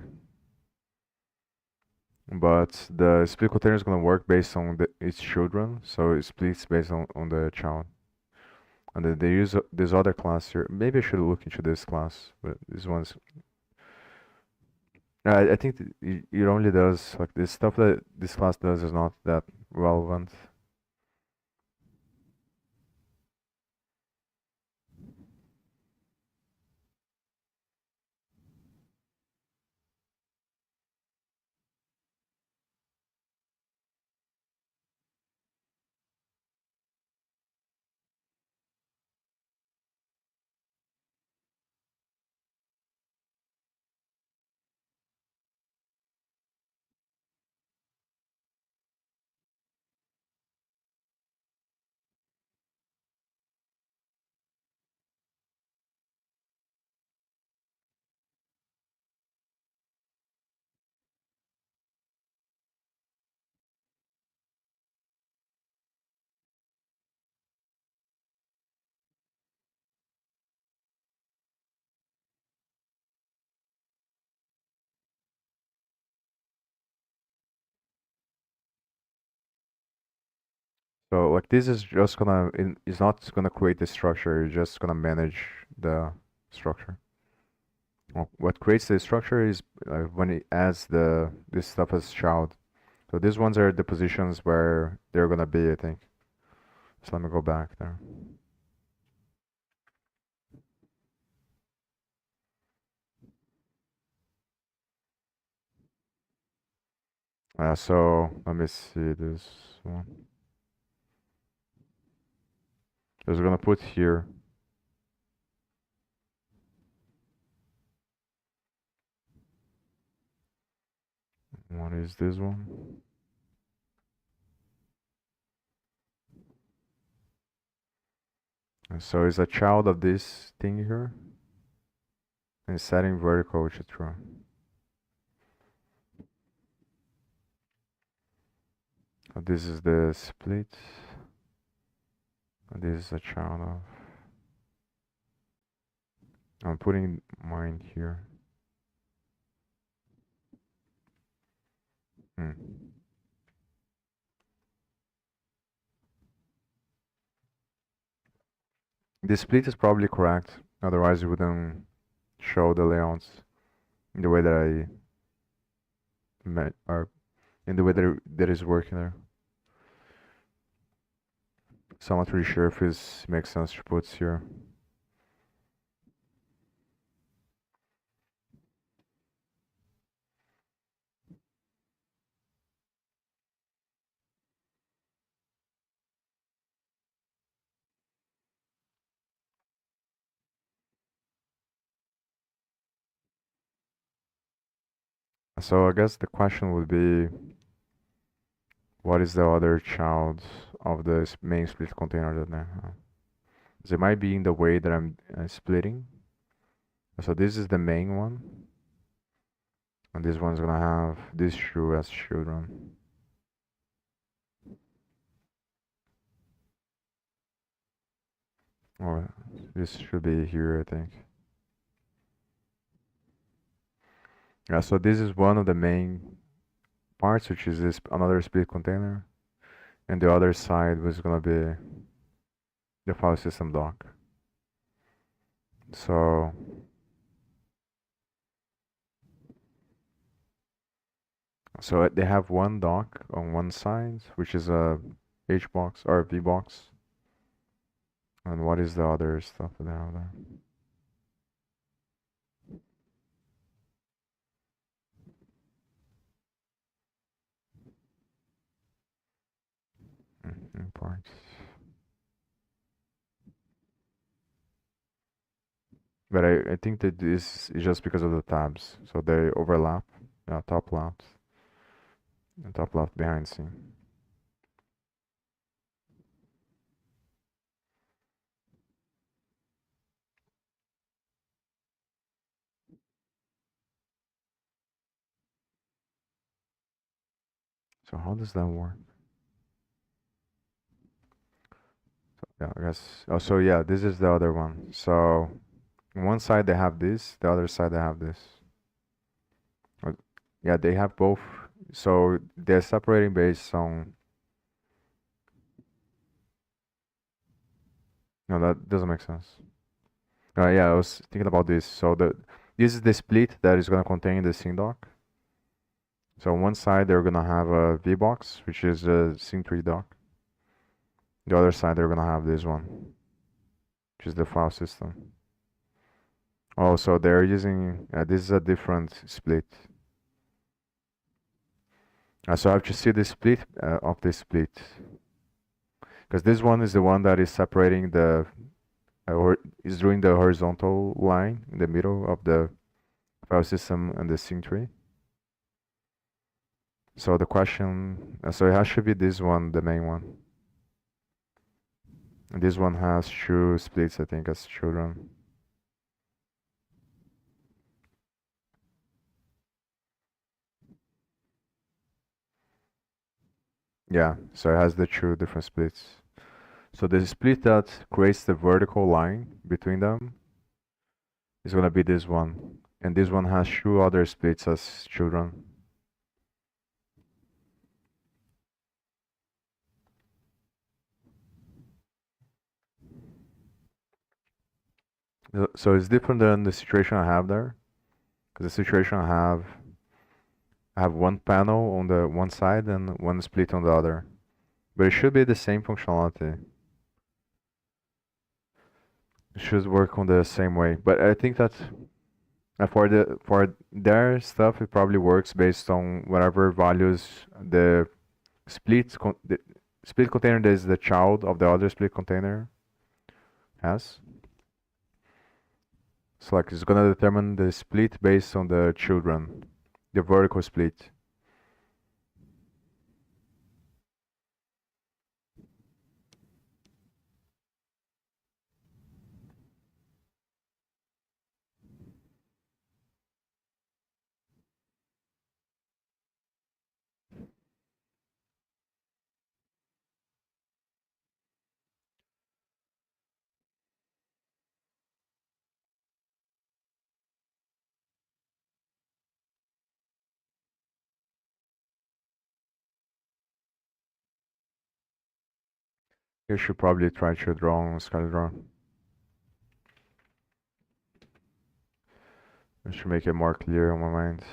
But the split container is gonna work based on its children, so it splits based on the child. And then they use this other class here. Maybe I should look into this class, but this one's. I think it only does like this stuff that this class does is not that relevant. So like this is just gonna it's not gonna create the structure. It's just gonna manage the structure. Well, what creates the structure is when it adds the this stuff as child. So these ones are the positions where they're gonna be, I think. So let me go back there. So let me see this one. So we're gonna put here. What is this one? And so it's a child of this thing here. And setting vertical, which is true. This is the split. And this is a child of. I'm putting mine here. Hmm. The split is probably correct. Otherwise, it wouldn't show the layouts in the way that or in the way that is working there. So I'm not really sure if it makes sense to put here. So I guess the question would be, what is the other child of the main split container that I have? So it might be in the way that I'm splitting. So this is the main one, and this one's gonna have this shoe as children. Or this should be here, I think. Yeah, so this is one of the main parts, which is this another split container, and the other side was gonna be the file system dock. So they have one dock on one side, which is a H box or V box. And what is the other stuff that they have there? Parts. But I think that this is just because of the tabs. So they overlap. Top left and top left behind scene. So how does that work? So, yeah, I guess. Oh, so yeah, this is the other one. So on one side they have this, the other side they have this. Yeah, they have both. So they're separating based on. No, that doesn't make sense. Yeah, I was thinking about this. So this is the split that is gonna contain the scene dock. So on one side they're gonna have a VBox, which is a scene 3 dock. The other side they're gonna have this one, which is the file system. Oh, so they're using this is a different split. So I have to see the split of this split, because this one is the one that is separating or is doing the horizontal line in the middle of the file system and the scene tree. So the question, so it has to be this one, the main one. And this one has two splits, I think, as children. Yeah, so it has the two different splits. So the split that creates the vertical line between them is gonna be this one. And this one has two other splits as children. So it's different than the situation I have there. 'Cause the situation I have one panel on the one side and one split on the other. But it should be the same functionality. It should work on the same way. But I think that for their stuff, it probably works based on whatever values the split container that is the child of the other split container has. So like it's gonna determine the split based on the children, the vertical split. You should probably try to draw on SkyDraw. I should make it more clear on my mind.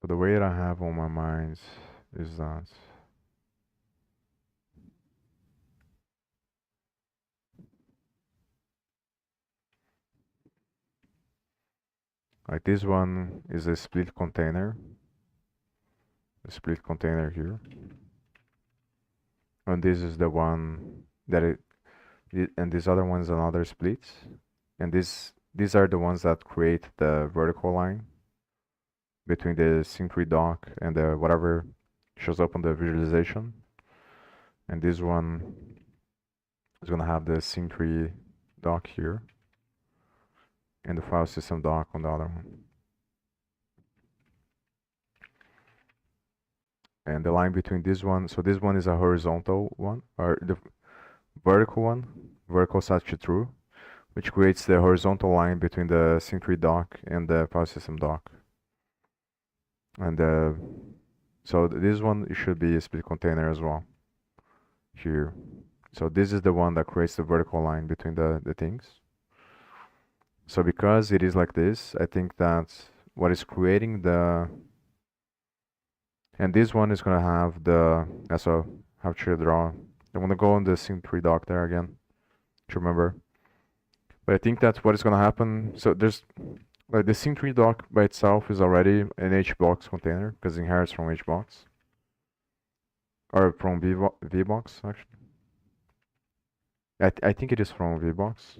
So the way that I have on my mind is that like this one is a split container here, and this is the one that and this other one is another split, and these are the ones that create the vertical line between the sync3 dock and the whatever shows up on the visualization, and this one is gonna have the sync3 dock here and the file system dock on the other one. And the line between this one, so this one is a horizontal one, or the vertical one, vertical set to true, which creates the horizontal line between the sync3 dock and the file system dock. And so this one should be a split container as well here. So this is the one that creates the vertical line between the things. So because it is like this, I think that what is creating and this one is gonna have so how to draw. I want to go on the sync3 dock there again to remember. But I think that's what is gonna happen. So there's like the sync3 dock by itself is already an HBox container because it inherits from HBox or from VBox actually. I think it is from VBox.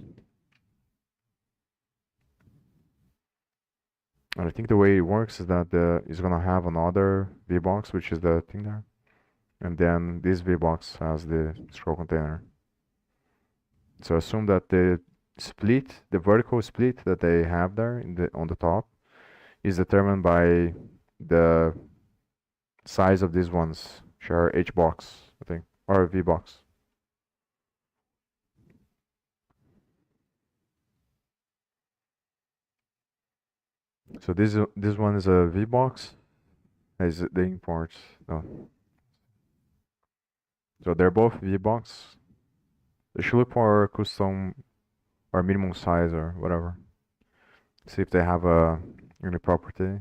And I think the way it works is that it's gonna have another VBox, which is the thing there, and then this VBox has the scroll container. So assume that the vertical split that they have there on the top, is determined by the size of these ones, share HBox, I think, or VBox. So this one is a VBox, is the import. No. So they're both VBox. They should look for custom or minimum size or whatever. See if they have a any property.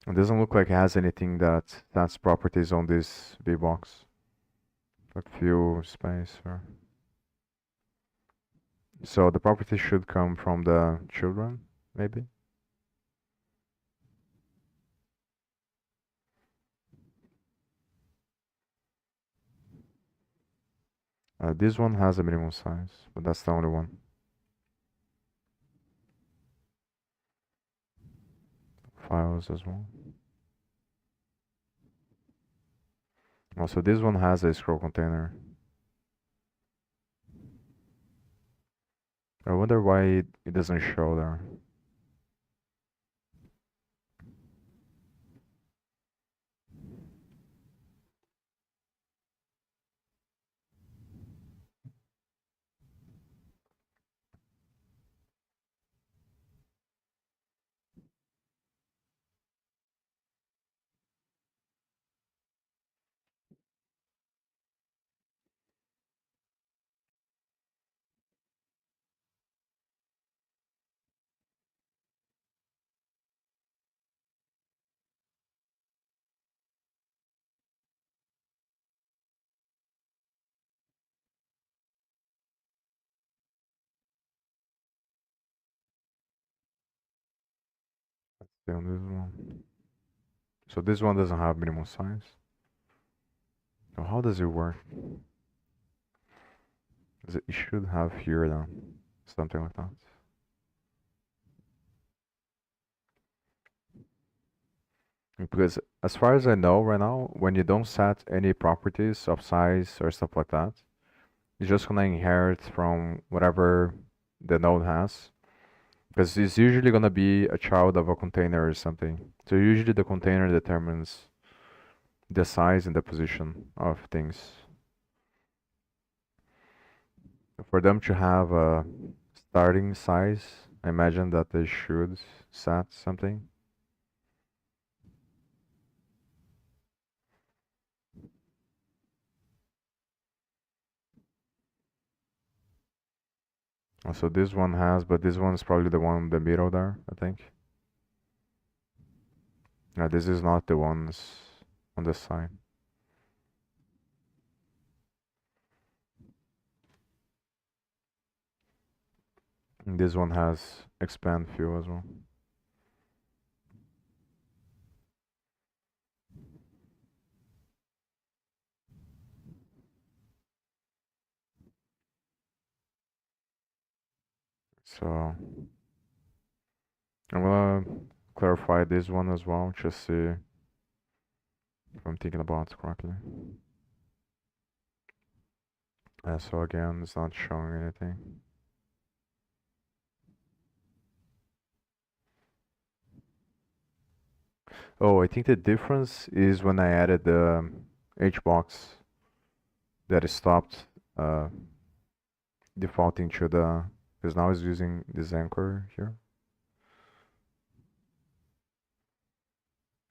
It doesn't look like it has anything that's properties on this VBox. Like few space or so the property should come from the children, maybe. This one has a minimum size, but that's the only one. Files as well. Also, this one has a scroll container. I wonder why it doesn't show there. Stay on this one. So this one doesn't have minimum size. So how does it work? It should have here then. Something like that. Because as far as I know right now, when you don't set any properties of size or stuff like that, it's just gonna inherit from whatever the node has. Because it's usually gonna be a child of a container or something. So usually the container determines the size and the position of things. For them to have a starting size, I imagine that they should set something. So this one has, but this one's probably the one in the middle there, I think. No, this is not the ones on the side. And this one has expand view as well. So I'm gonna clarify this one as well, just see if I'm thinking about it correctly. So again, it's not showing anything. Oh, I think the difference is when I added the HBox that it stopped uh, defaulting to the, because now it's using this anchor here.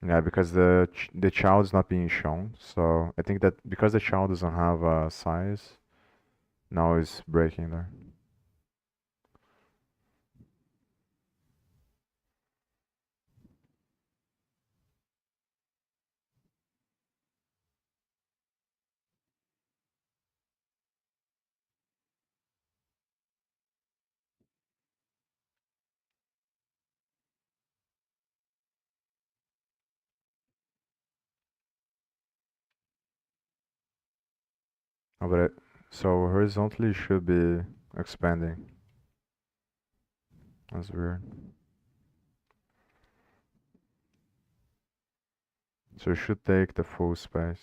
Yeah, because the child is not being shown. So I think that because the child doesn't have a size, now it's breaking there. Oh, but so horizontally it should be expanding. That's weird. So it should take the full space.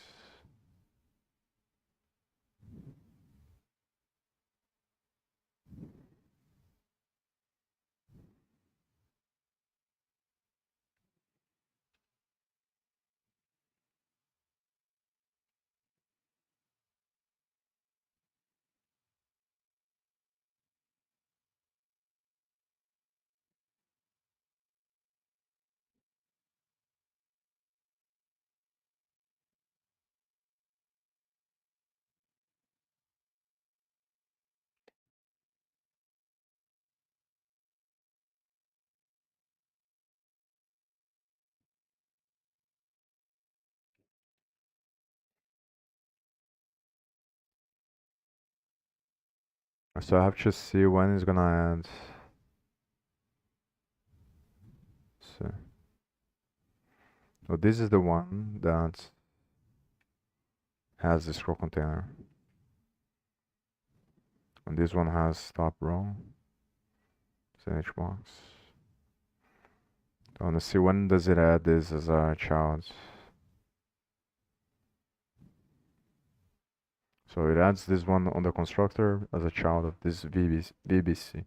So I have to see when it's gonna end. So, so this is the one that has the scroll container. And this one has stop row. It's box. I wanna see when does it add this as a child. So it adds this one on the constructor as a child of this VBC.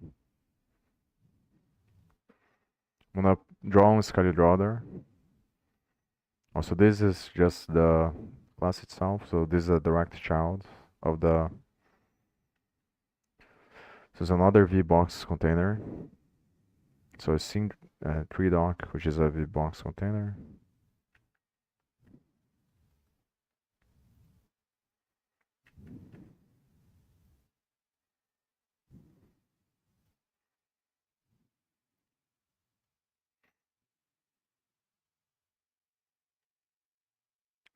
I'm gonna draw on ScalyDraw there. Also, this is just the class itself, so this is a direct child of the. So it's another VBox container. So it's sync 3doc, which is a VBox container.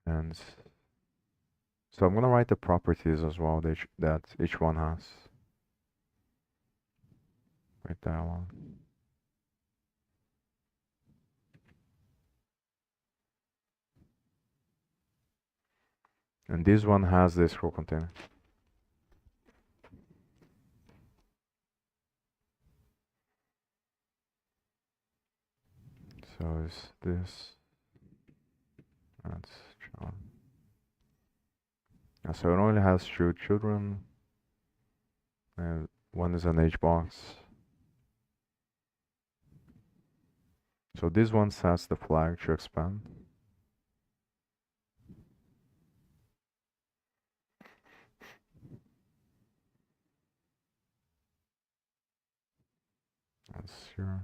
And so I'm gonna write the properties as well that each one has. Write that one. And this one has the scroll container. So is this. That's child. So it only has two children. And one is an H box. So this one sets the flag to expand. That's 0.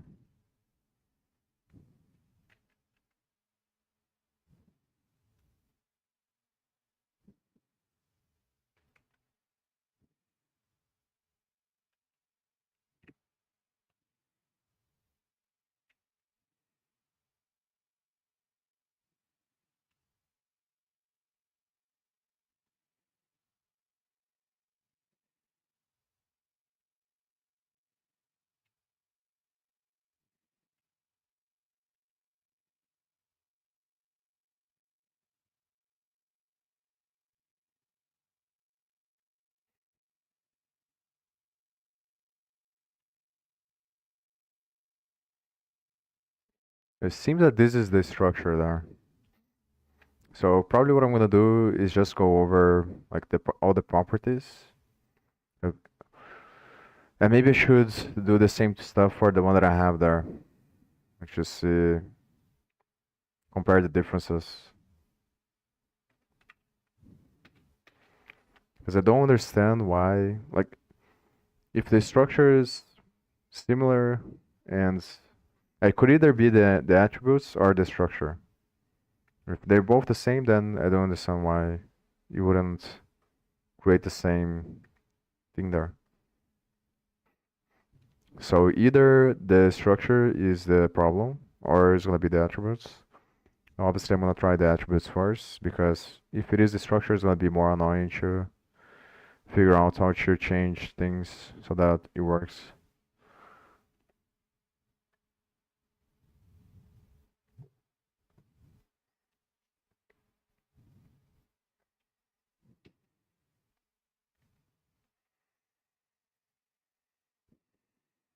It seems that this is the structure there. So probably what I'm gonna do is just go over like all the properties. Uh, And maybe I should do the same stuff for the one that I have there. Like just see, compare the differences. Because I don't understand why, like, if the structure is similar and it could either be the attributes or the structure. If they're both the same, then I don't understand why you wouldn't create the same thing there. So either the structure is the problem or it's gonna be the attributes. Obviously, I'm gonna try the attributes first because if it is the structure, it's gonna be more annoying to figure out how to change things so that it works.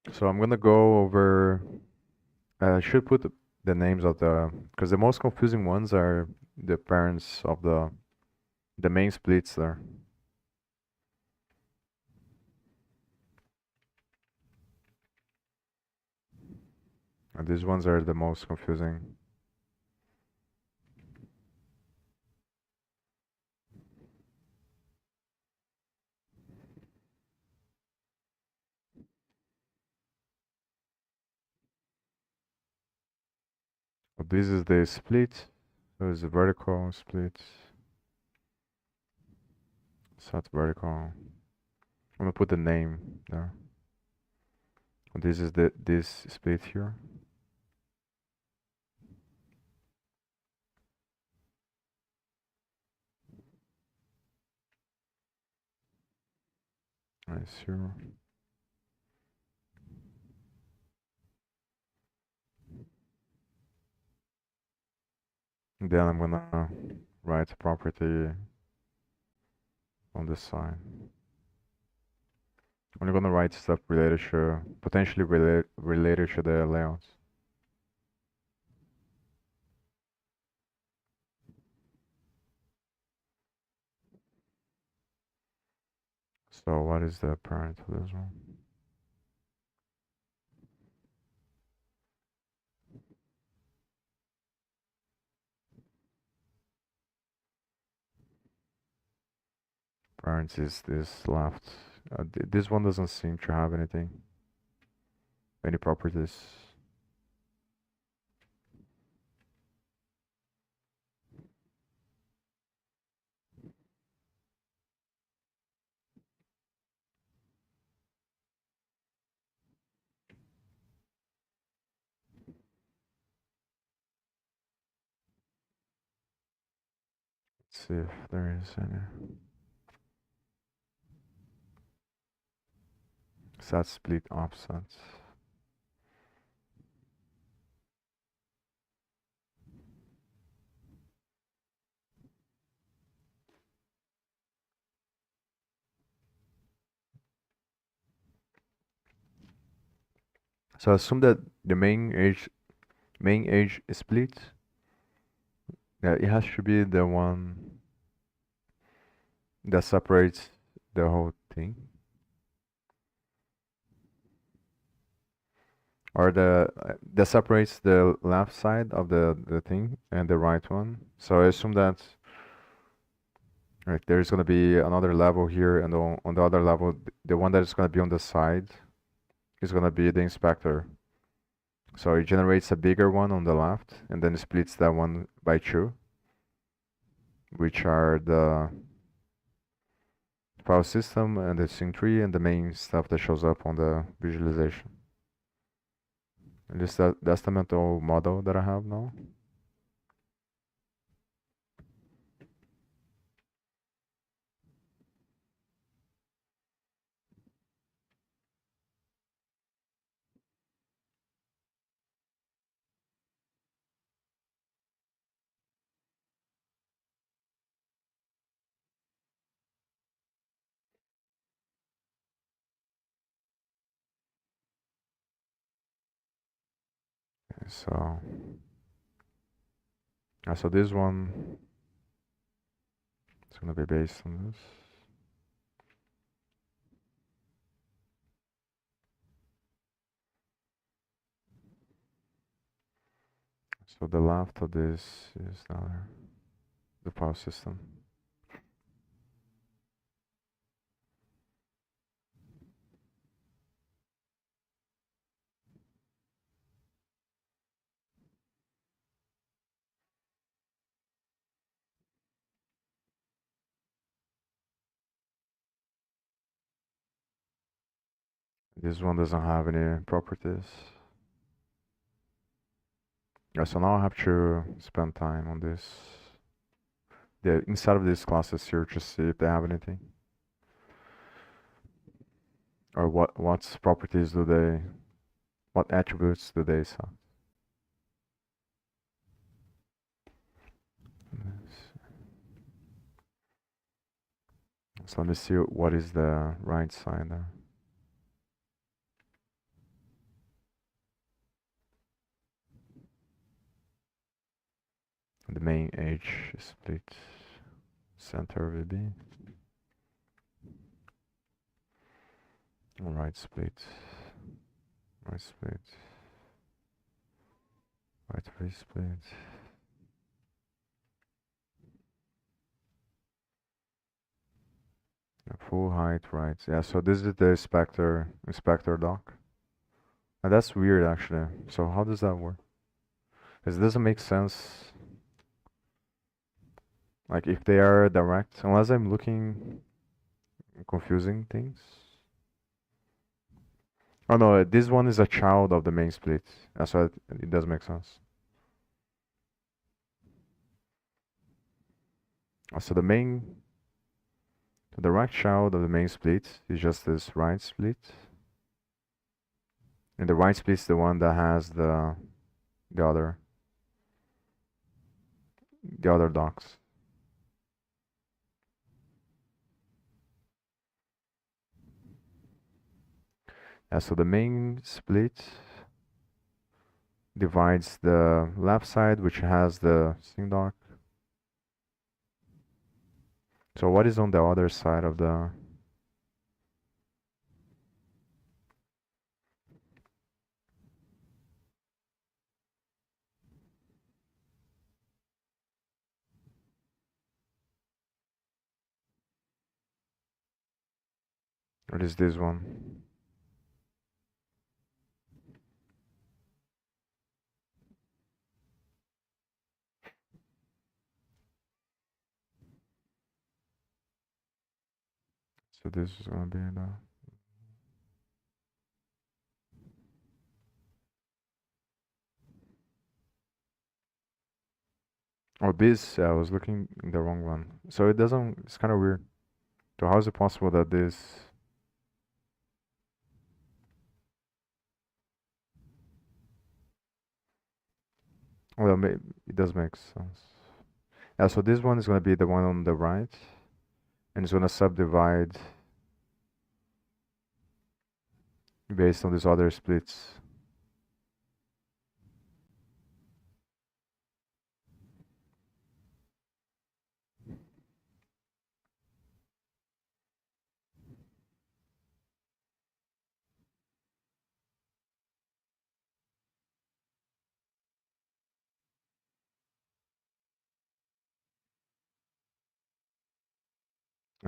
So I'm gonna go over. I should put the names of because the most confusing ones are the parents of the main splits there. And these ones are the most confusing. So this is the split. So it's a vertical split. Set vertical. I'm gonna put the name there. This is this split here. Nice here. And then I'm gonna write a property on this side. I'm gonna write stuff related to potentially related to the layout. So what is the parent of this one? Parent is this left. This one doesn't seem to have anything, any properties. Let's see if there is any. Set split offset. So assume that the main edge split. Yeah, it has to be the one that separates the whole thing, or that separates the left side of the thing and the right one. So I assume that right there's gonna be another level here, and on the other level, the one that is gonna be on the side is gonna be the inspector. So it generates a bigger one on the left, and then splits that one by two, which are the file system and the sync tree and the main stuff that shows up on the visualization. And that's the mental model that I have now. Okay, so this one is gonna be based on this. So the left of this is now the file system. This one doesn't have any properties. Yeah, so now I have to spend time on this. Inside of these classes here to see if they have anything. Or what properties do they, what attributes do they set? So let me see what is the right side there. The main edge split center VB. Right split. Right split. Right V split. Full height right. Yeah, so this is the inspector doc. And that's weird actually. So how does that work? Because it doesn't make sense. Like if they are direct, unless I'm looking confusing things. Oh no, this one is a child of the main split. That's why it does make sense. So the right child of the main split is just this right split. And the right split is the one that has the other docs. Yeah, so the main split divides the left side, which has the sync doc. So what is on the other side of the What is this one? So this is gonna be the. Oh, this, I was looking in the wrong one. So it doesn't, it's kind of weird. So how is it possible that this, well, it does make sense. Yeah, so this one is going to be the one on the right, and it's going to subdivide based on these other splits.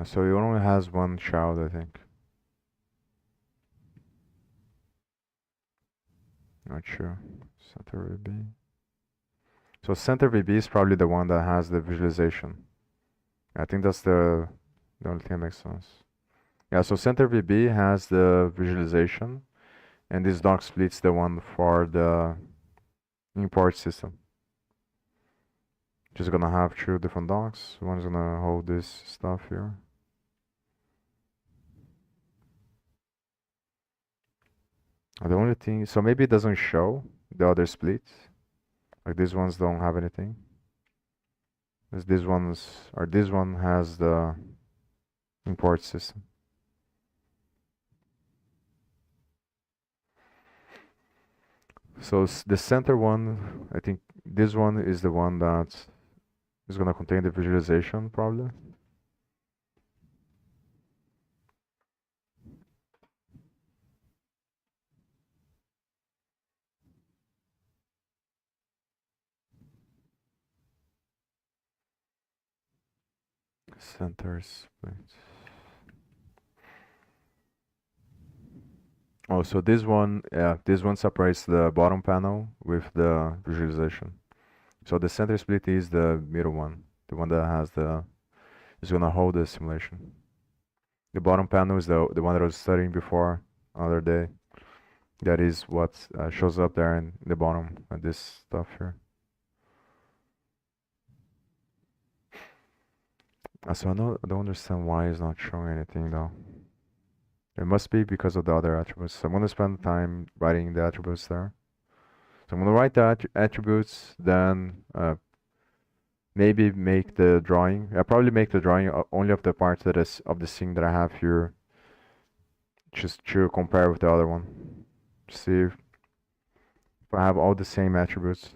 So it only has one child, I think. Not sure. Center VB. So center VB is probably the one that has the visualization. I think that's the only thing that makes sense. Yeah, so center VB has the visualization, and this doc split's the one for the import system. Just gonna have two different docs. One's gonna hold this stuff here. The only thing, so maybe it doesn't show the other splits. Like these ones don't have anything. As these ones, or this one has the import system. So the center one, I think this one is the one that is gonna contain the visualization probably. Center split. Oh, so this one, yeah, this one separates the bottom panel with the visualization. So the center split is the middle one, the one that has the, is gonna hold the simulation. The bottom panel is the one that I was studying before another day. That is what shows up there in the bottom of this stuff here. So I don't understand why it's not showing anything though. It must be because of the other attributes. So I'm gonna spend time writing the attributes there. So I'm gonna write the attributes, then maybe make the drawing. I'll probably make the drawing only of the parts that is of the scene that I have here, just to compare with the other one. See if I have all the same attributes.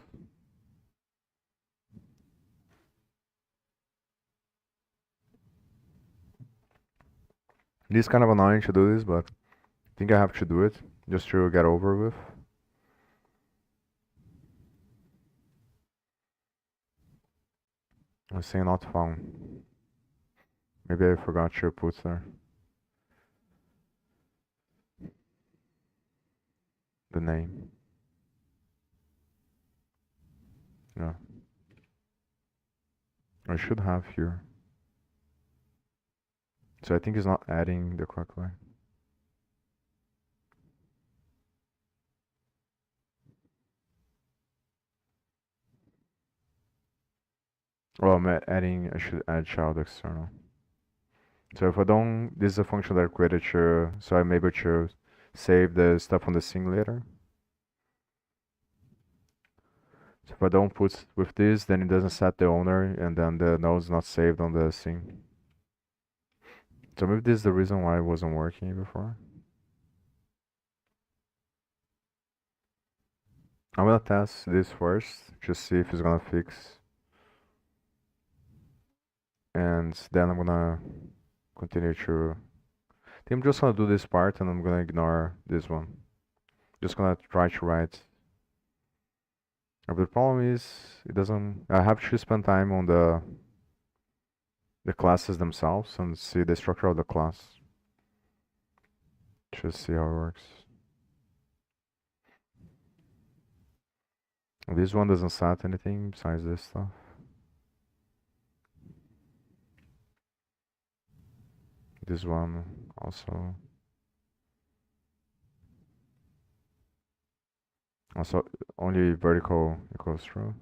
It is kind of annoying to do this, but I think I have to do it just to get over with. I'm saying not found. Maybe I forgot to put there the name. Yeah, I should have here. So I think it's not adding the correct line. Well, I'm adding, I should add child external. So if I don't, this is a function that I created to, so I'm able to save the stuff on the scene later. So if I don't put with this, then it doesn't set the owner, and then the node's not saved on the scene. So maybe this is the reason why it wasn't working before. I'm gonna test this first, just see if it's gonna fix. And then I'm gonna continue to, I think I'm just gonna do this part and I'm gonna ignore this one. Just gonna try to write. But the problem is, it doesn't, I have to spend time on the classes themselves and see the structure of the class. Just see how it works. This one doesn't set anything besides this stuff. This one also. Also, only vertical equals true.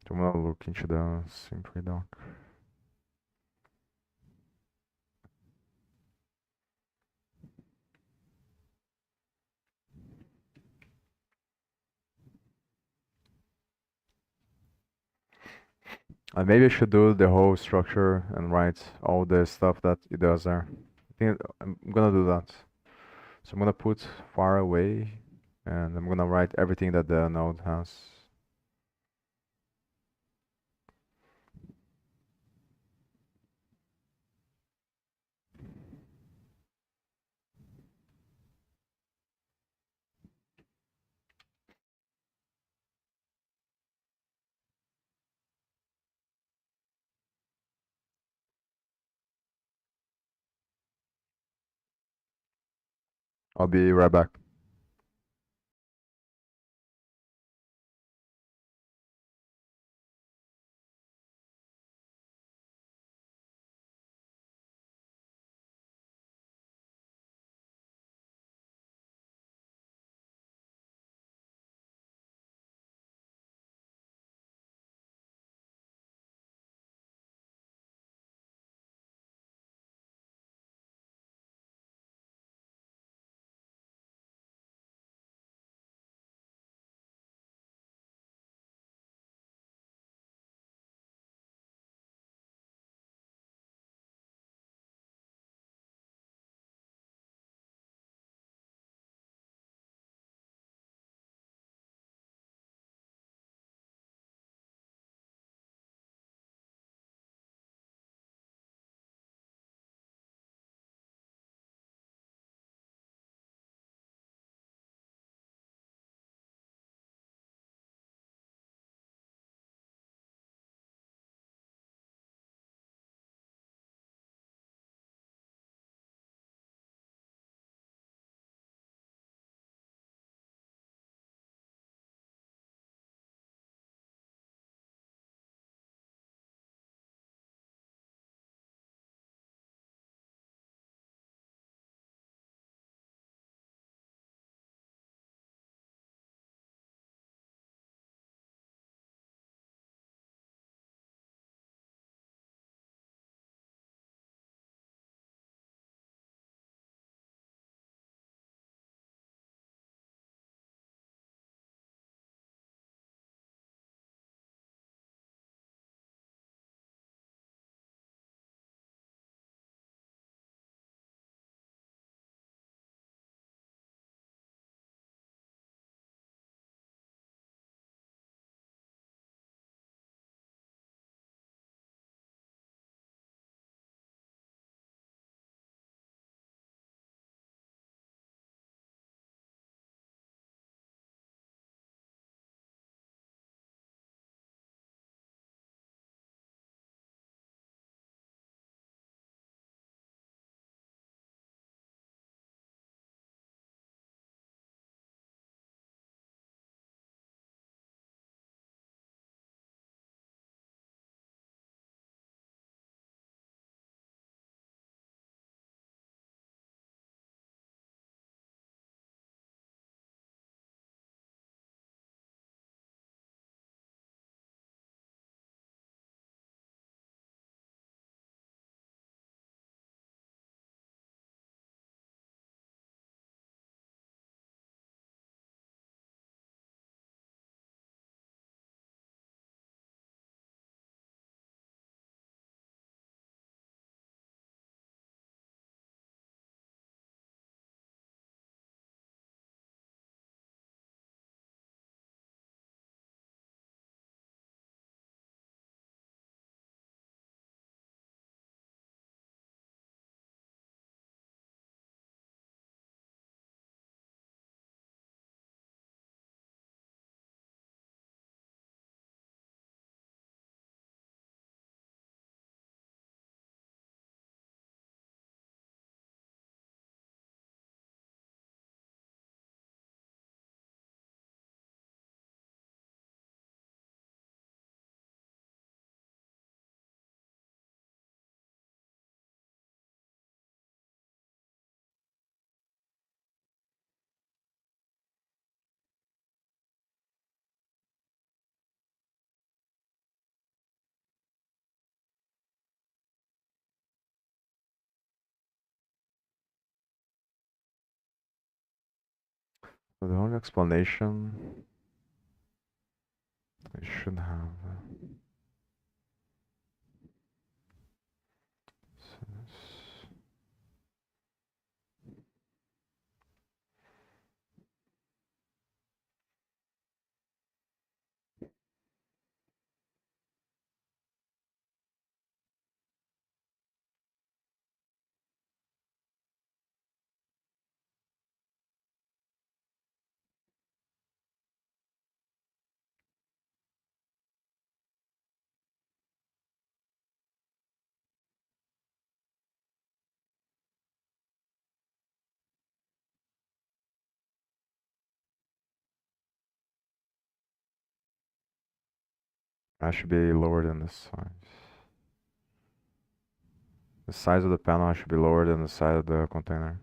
So I'm gonna look into the Symfony doc. Maybe I should do the whole structure and write all the stuff that it does there. I think I'm gonna do that. So I'm gonna put far away and I'm gonna write everything that the node has. I'll be right back. So the only explanation I should have. I should be lower than the size. The size of the panel should be lower than the size of the container.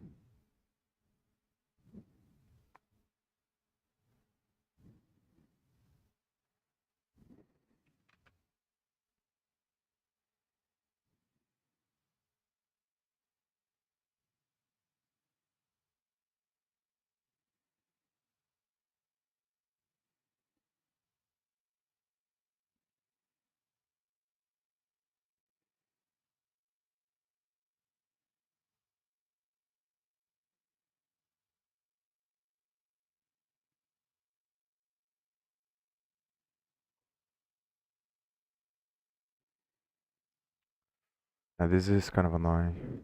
And this is kind of annoying.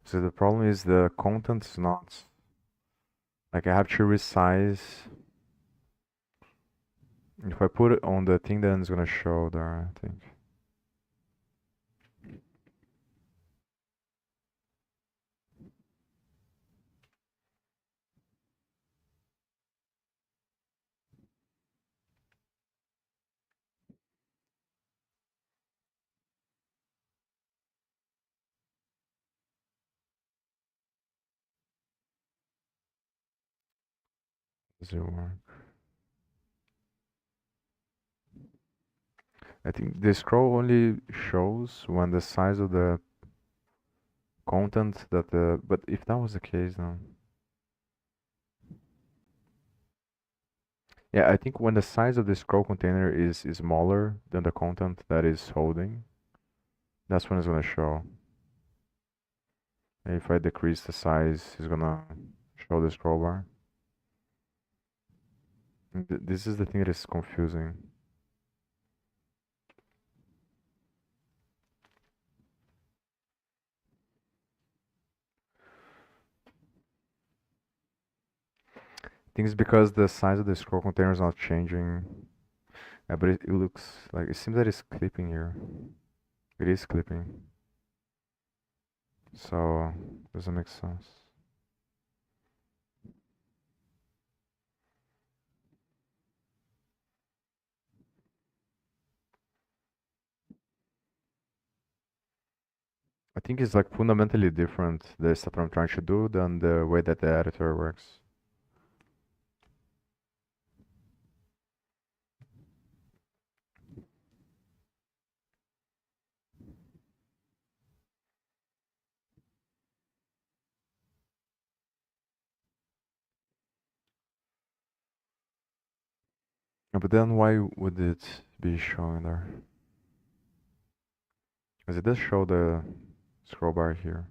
So the problem is the content is not like I have to resize. If I put it on the thing, then it's gonna show there, I think. Does it work? I think the scroll only shows when the size of the content that the. But if that was the case, then. Yeah, I think when the size of the scroll container is smaller than the content that is holding, that's when it's gonna show. And if I decrease the size, it's gonna show the scroll bar. And this is the thing that is confusing. I think it's because the size of the scroll container is not changing. Yeah, but it looks like it seems that it's clipping here. It is clipping. So doesn't make sense. I think it's like fundamentally different the stuff I'm trying to do than the way that the editor works. But then why would it be showing there? Because it does show the scroll bar here.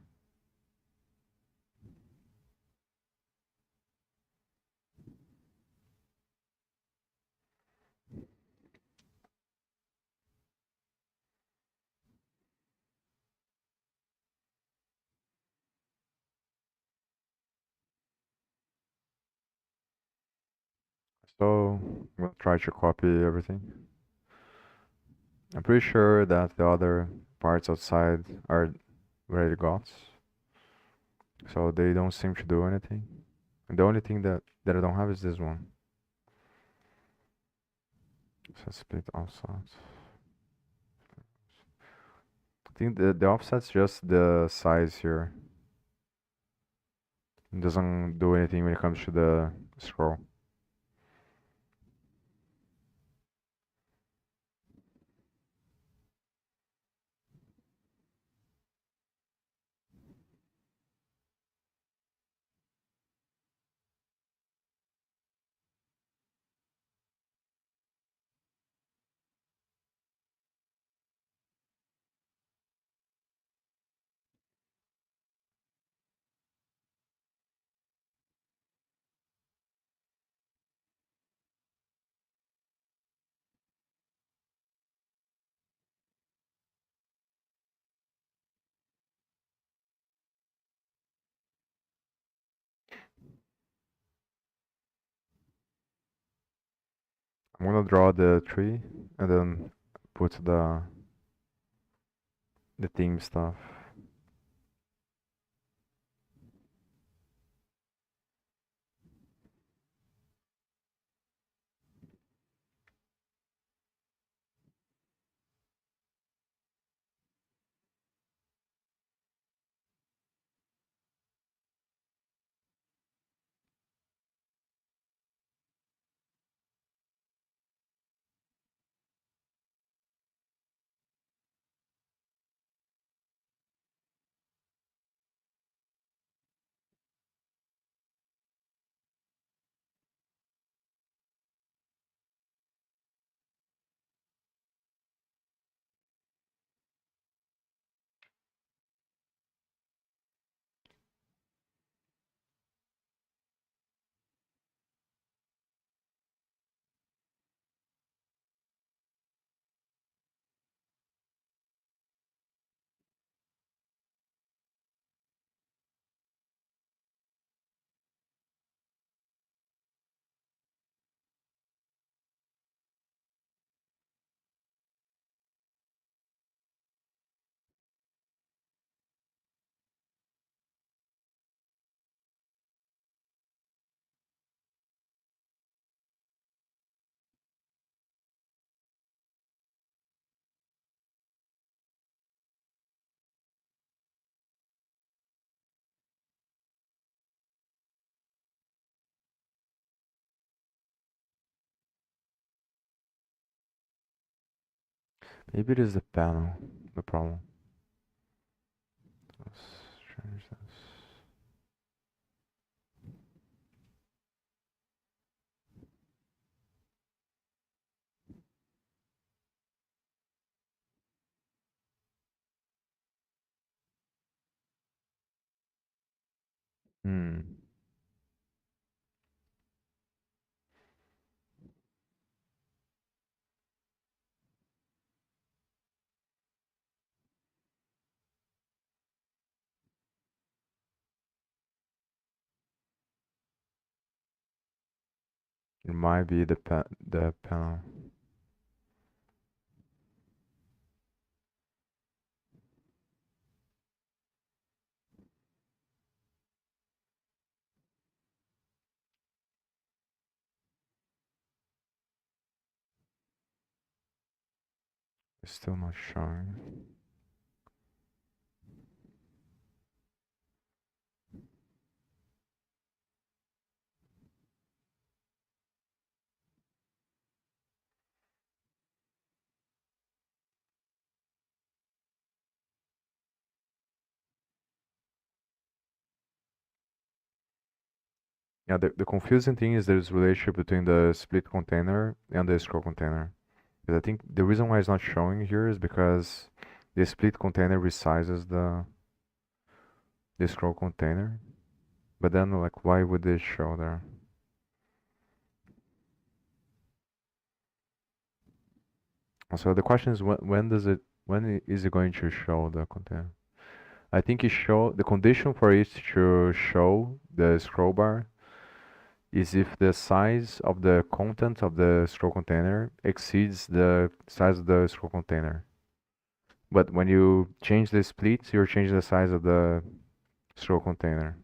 So we'll try to copy everything. I'm pretty sure that the other parts outside are already got, so they don't seem to do anything. And the only thing that I don't have is this one. So split offset. I think the offset's just the size here. It doesn't do anything when it comes to the scroll. I'm gonna draw the tree and then put the theme stuff. Maybe it is the panel, the problem. Let's change this. Hmm. It might be the panel. It's still not showing. Yeah, the confusing thing is there's relationship between the split container and the scroll container. Because I think the reason why it's not showing here is because the split container resizes the scroll container. But then like why would this show there? So the question is when is it going to show the container? I think it show the condition for it to show the scroll bar is if the size of the content of the scroll container exceeds the size of the scroll container. But when you change the split, you're changing the size of the scroll container.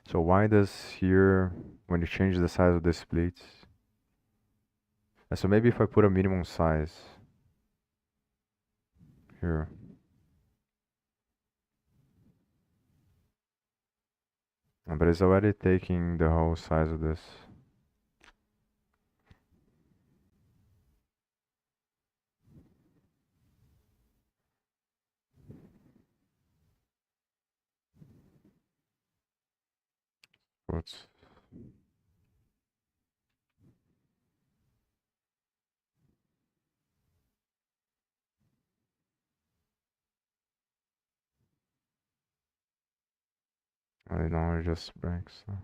So why does here, when you change the size of the splits, and so maybe if I put a minimum size here, but it's already taking the whole size of this. What's I don't know, it just breaks. So.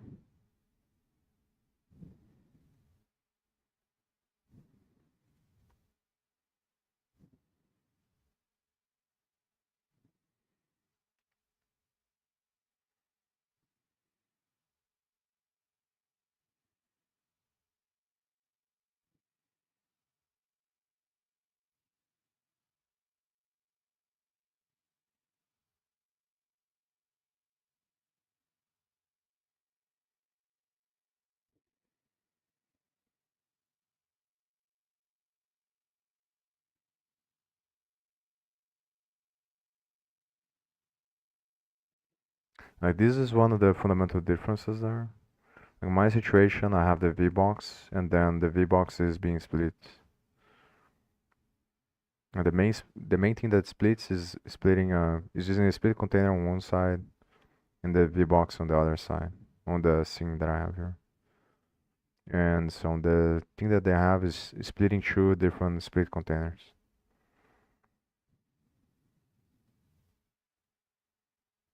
Like this is one of the fundamental differences there. In my situation, I have the VBox, and then the VBox is being split. And the main thing that splits is is using a split container on one side and the VBox on the other side on the scene that I have here. And so the thing that they have is splitting two different split containers.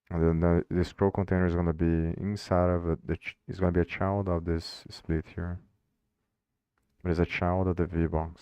And then the scroll container is gonna be inside of it's gonna be a child of this split here. But it's a child of the VBox.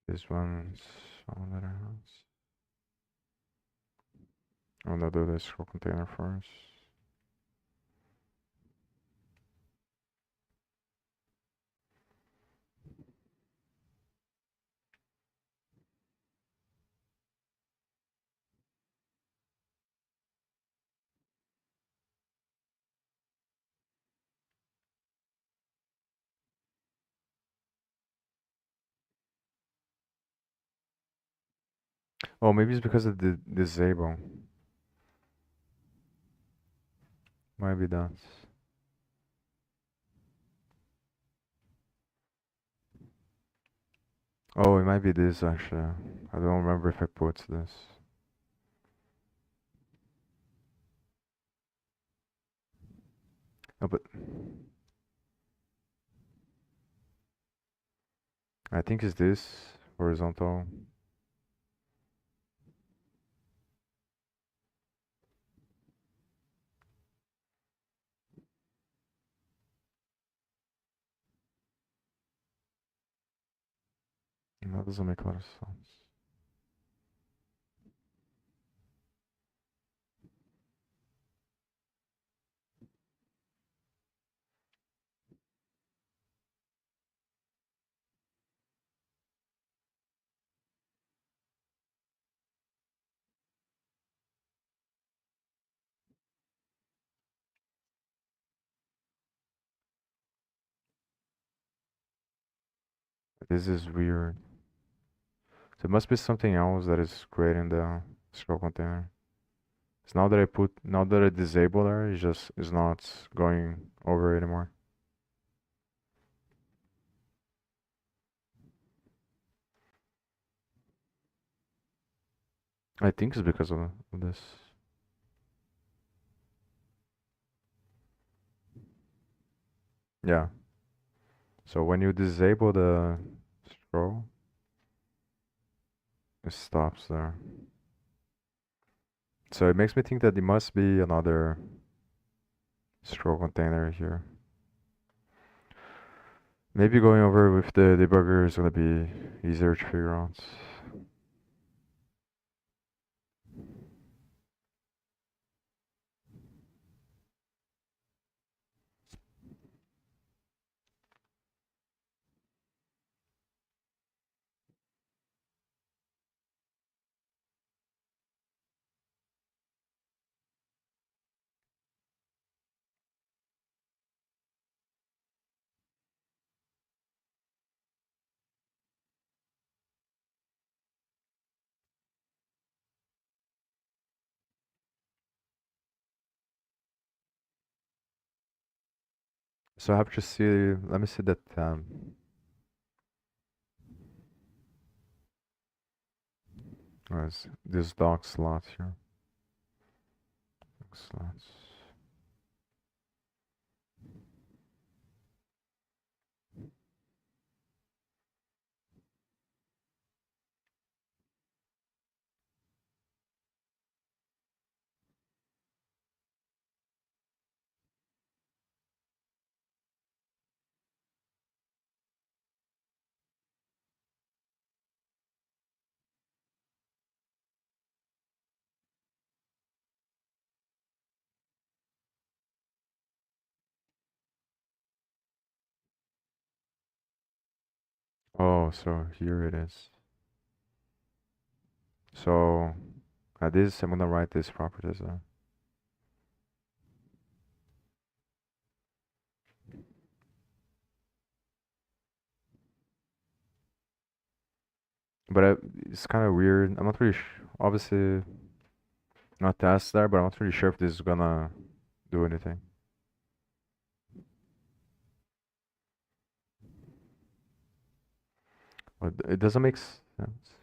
This one's on the other house. I'm gonna do the scroll container first. Oh, maybe it's because of the disable. Might be that. Oh, it might be this actually. I don't remember if I put this. Oh, but I think it's this horizontal. That doesn't make a lot of sense. This is weird. So it must be something else that is creating the scroll container. So now that I disable there, it's not going over anymore. I think it's because of this. Yeah. So when you disable the scroll, it stops there. So it makes me think that it must be another scroll container here. Maybe going over with the debugger is gonna be easier to figure out. So I have to see, let me see that this dock slot here. Dock slots. Oh, so here it is. So at this, I'm gonna write this properties down. But it's kind of weird. I'm not really obviously not test there, but I'm not really sure if this is gonna do anything. But it doesn't make sense.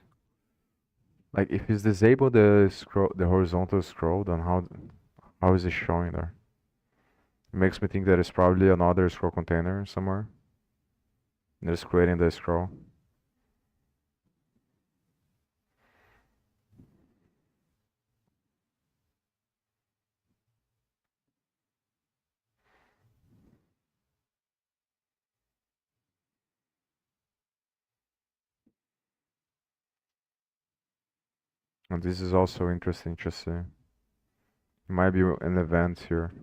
Like if it's disabled the scroll, the horizontal scroll, then how is it showing there? It makes me think that it's probably another scroll container somewhere. And it's creating the scroll. And this is also interesting to see. It might be an event here.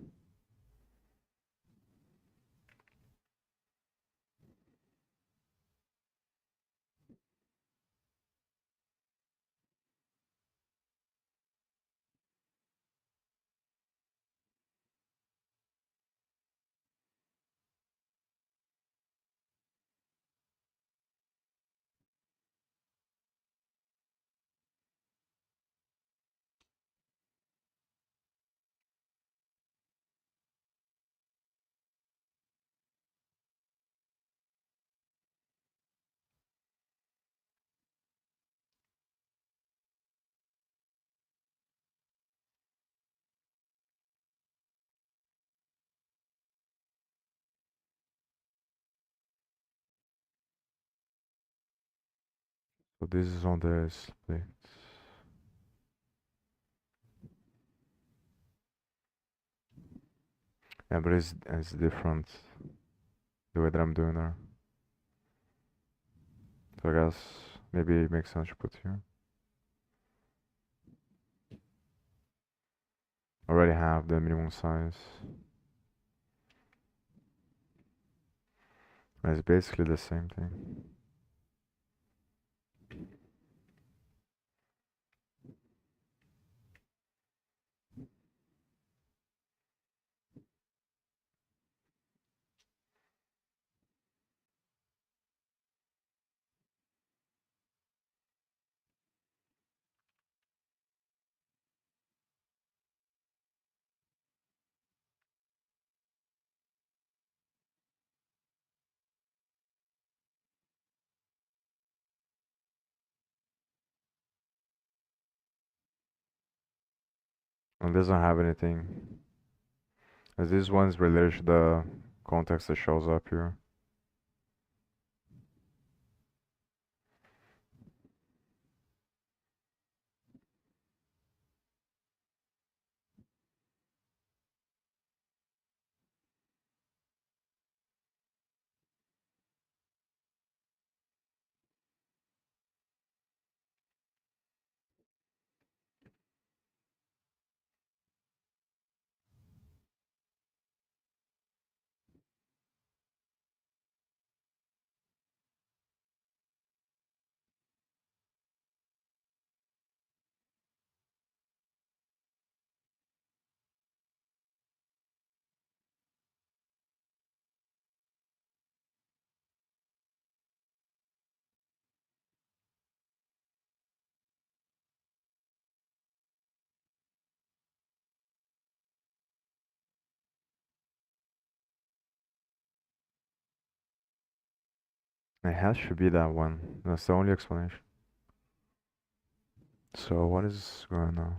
So this is on the split. Yeah, but it's different the way that I'm doing there. So I guess maybe it makes sense to put here. Already have the minimum size. It's basically the same thing. And it doesn't have anything. As this one's related to the context that shows up here. It has to be that one. That's the only explanation. So what is going on?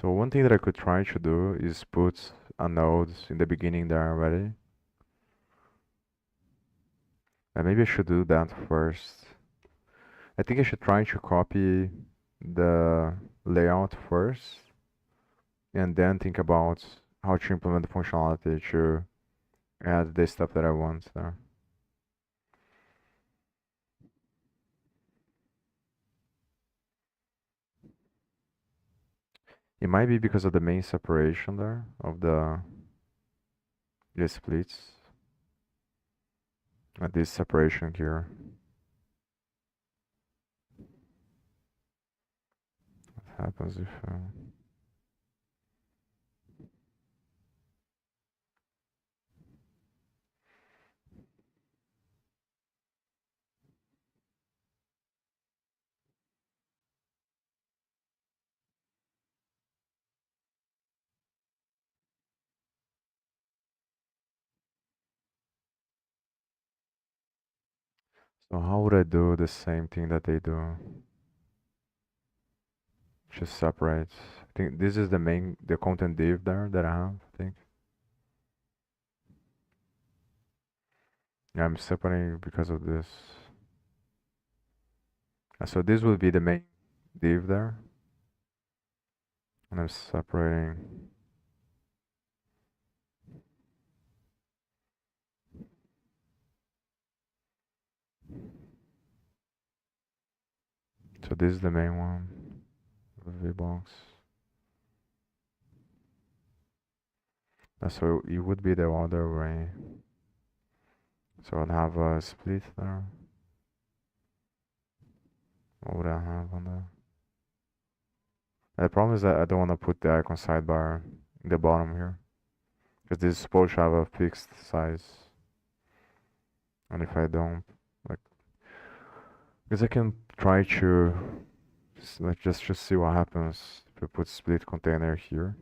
So one thing that I could try to do is put a node in the beginning there already. And maybe I should do that first. I think I should try to copy the layout first and then think about how to implement the functionality to add the stuff that I want there. It might be because of the main separation there of the splits. At this separation here. What happens if so how would I do the same thing that they do? Just separate. I think this is the content div there that I have, I think. Yeah, I'm separating because of this. So this will be the main div there. And I'm separating. So this is the main one, the VBox. So it would be the other way. So I'd have a split there. What would I have on there? The problem is that I don't want to put the icon sidebar in the bottom here. Because this is supposed to have a fixed size. And if I don't, like, because I can try to, let's just see what happens if I put split container here.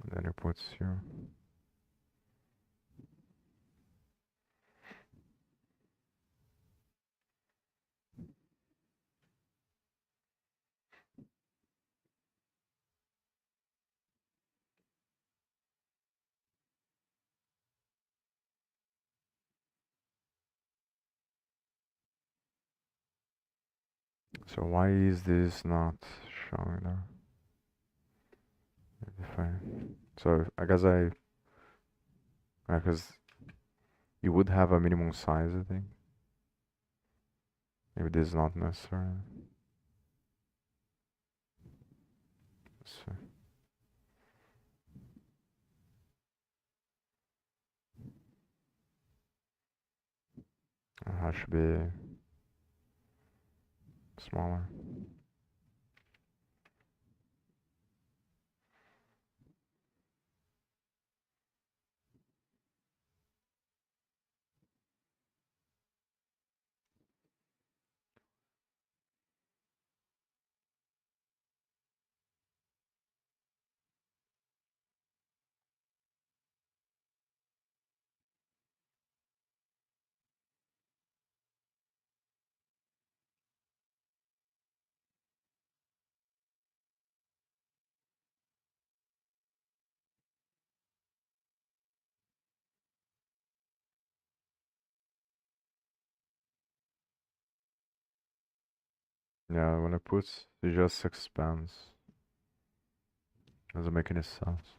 And then it puts here. So why is this not showing there? If I, so I guess because you would have a minimum size, I think. Maybe this is not necessary. So it should be smaller. Yeah, when I put, it just expands. Doesn't make any sense.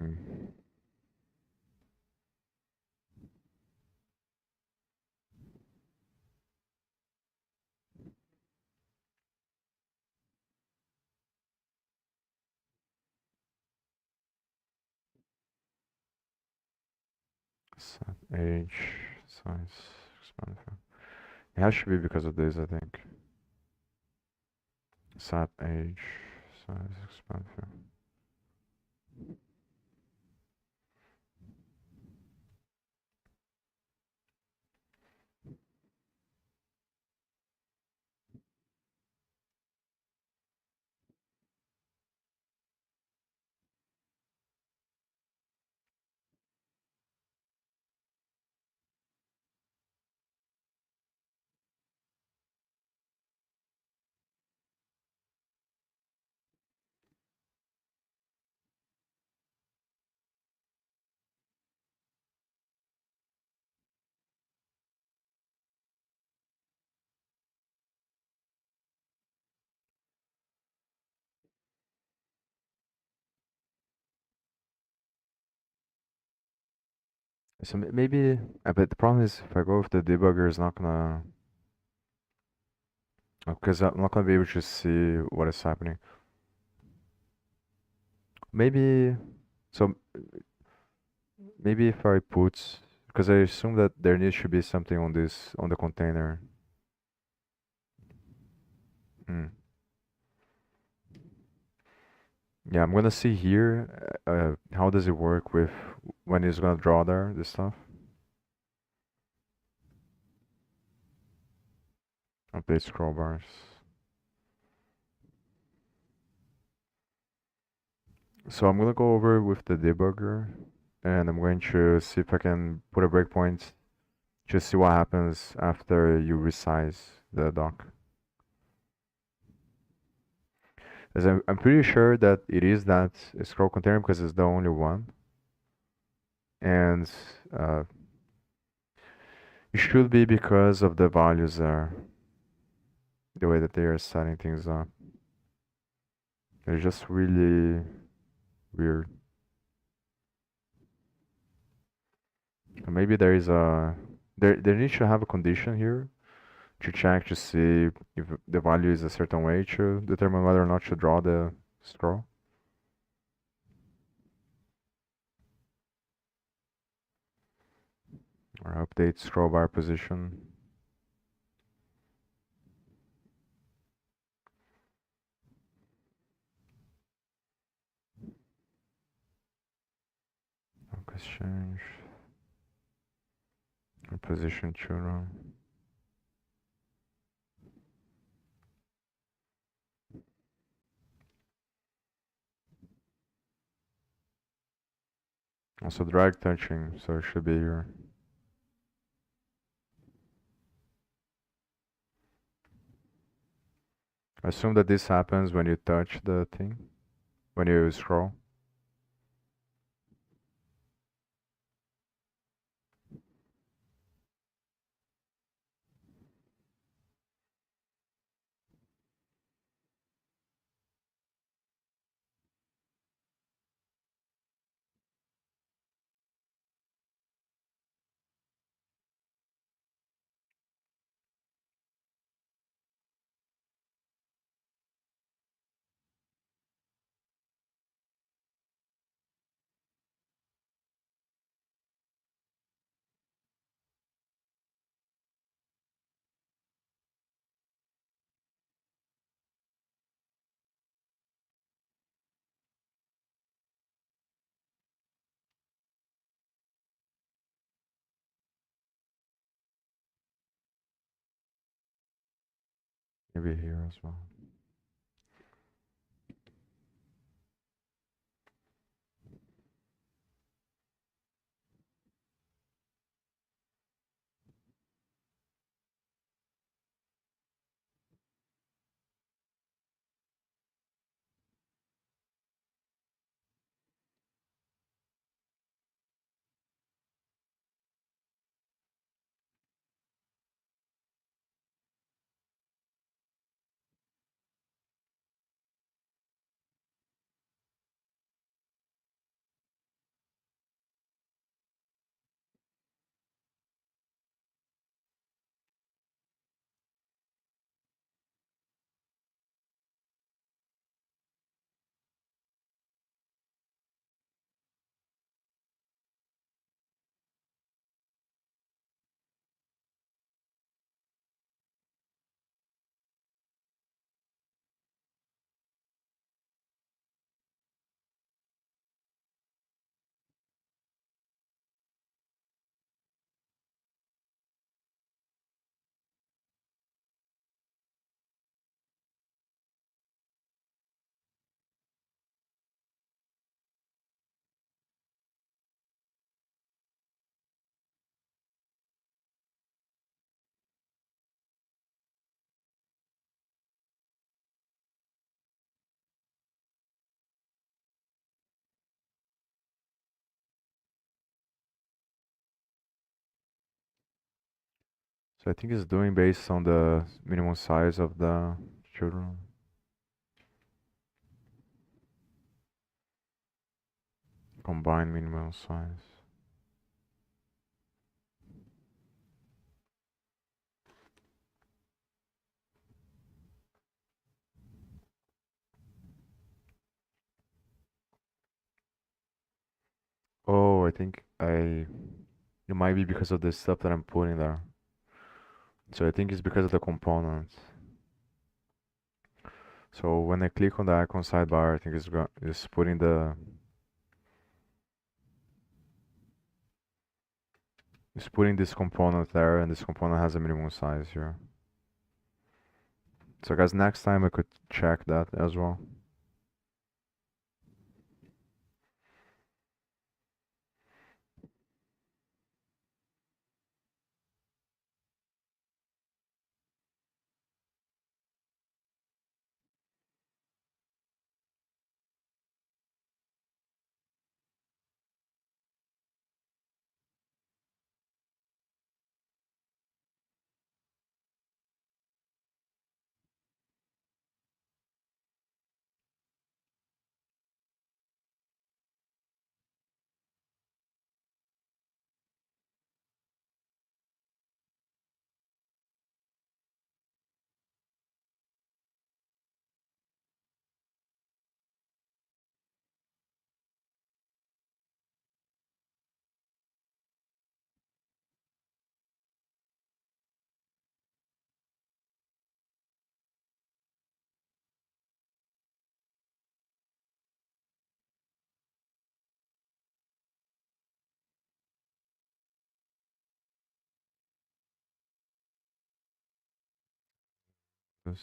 Mm. Set age, size, expand. It has to be because of this, I think. Set age, size, expand. So maybe, but the problem is if I go with the debugger, it's not gonna, because I'm not gonna be able to see what is happening. Maybe, so maybe if I put, because I assume that there needs to be something on this, on the container. Hmm. Yeah, I'm gonna see here, how does it work with when it's gonna draw there, this stuff. Update scroll bars. So I'm gonna go over with the debugger and I'm going to see if I can put a breakpoint to see what happens after you resize the dock. As I'm pretty sure that it is that scroll container because it's the only one. And uh, it should be because of the values there, the way that they are setting things up. It's just really weird. Maybe there is a there needs to have a condition here to check to see if the value is a certain way to determine whether or not to draw the scroll. Or update scroll bar position. Focus change. Or position tuner. Also drag touching, so it should be here. Assume that this happens when you touch the thing, when you scroll. Maybe here as well. So I think it's doing based on the minimum size of the children. Combined minimum size. I think it might be because of the stuff that I'm putting there. So I think it's because of the components. So when I click on the icon sidebar, I think it's putting it's putting this component there, and this component has a minimum size here. So guys, next time I could check that as well. This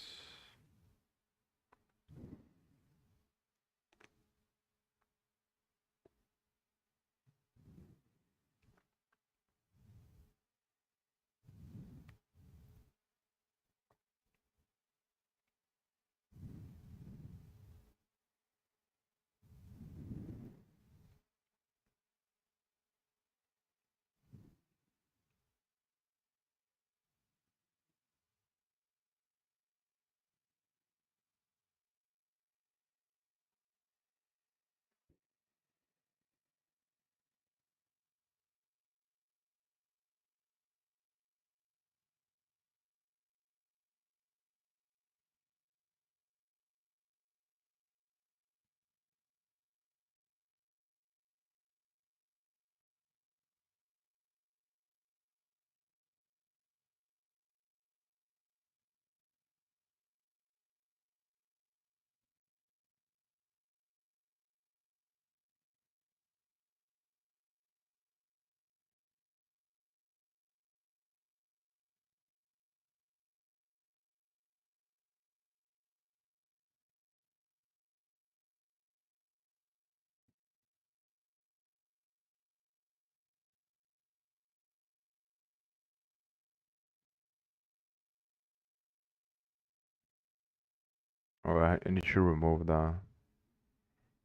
Alright, I need to remove that.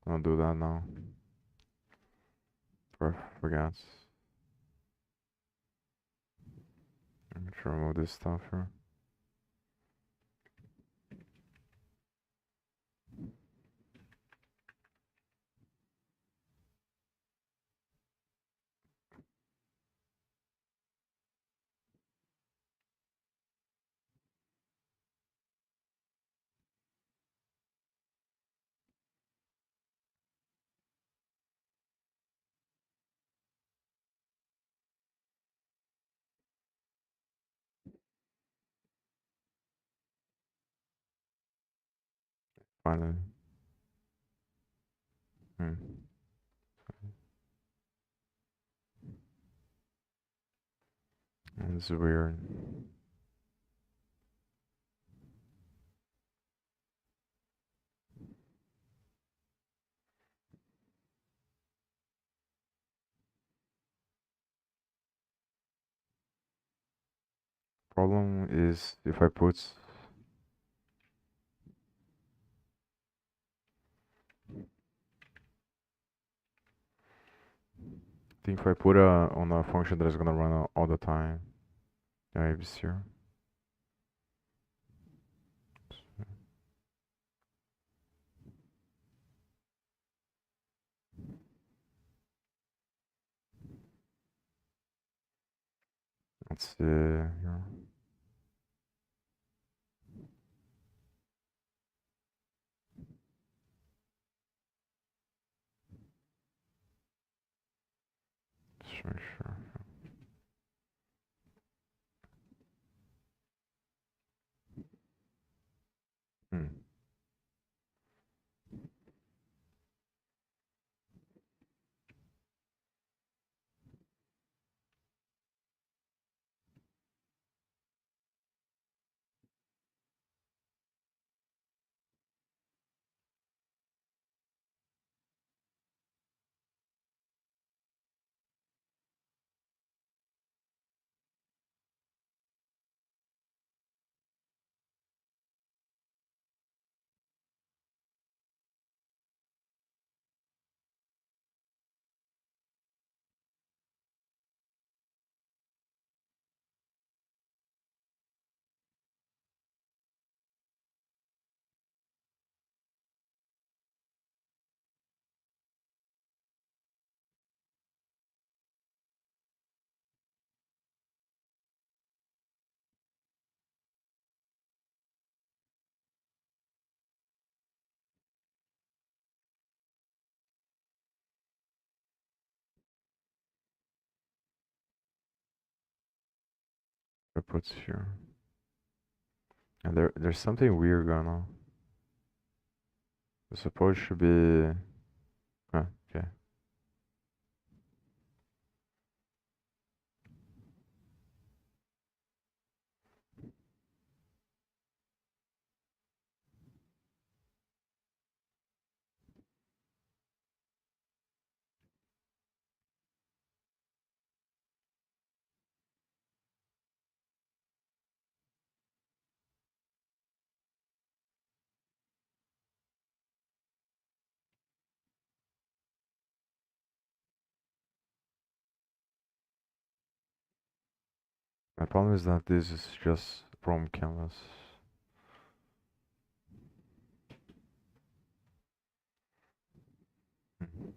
I'll do that now. Forgot. I need to remove this stuff here. Finally. Hmm. This is weird. Problem is if I put I think if I put on a function that is gonna run all the time. Yeah, maybe it's here. Let's see here. Just make sure. Hmm. It puts here. And there's something weird going on. The support should be. Okay. My problem is that this is just from canvas. Mhm.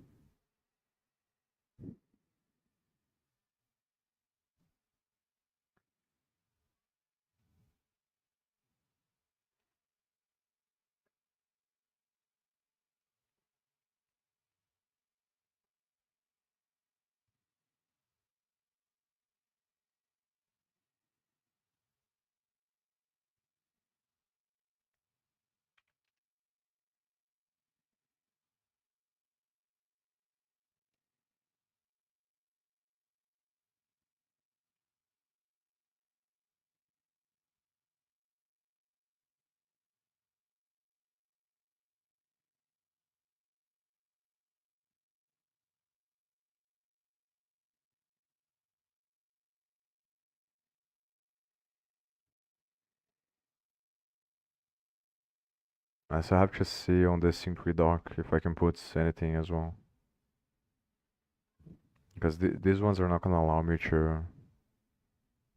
So I have to see on the sync doc if I can put anything as well. Because these ones are not gonna allow me to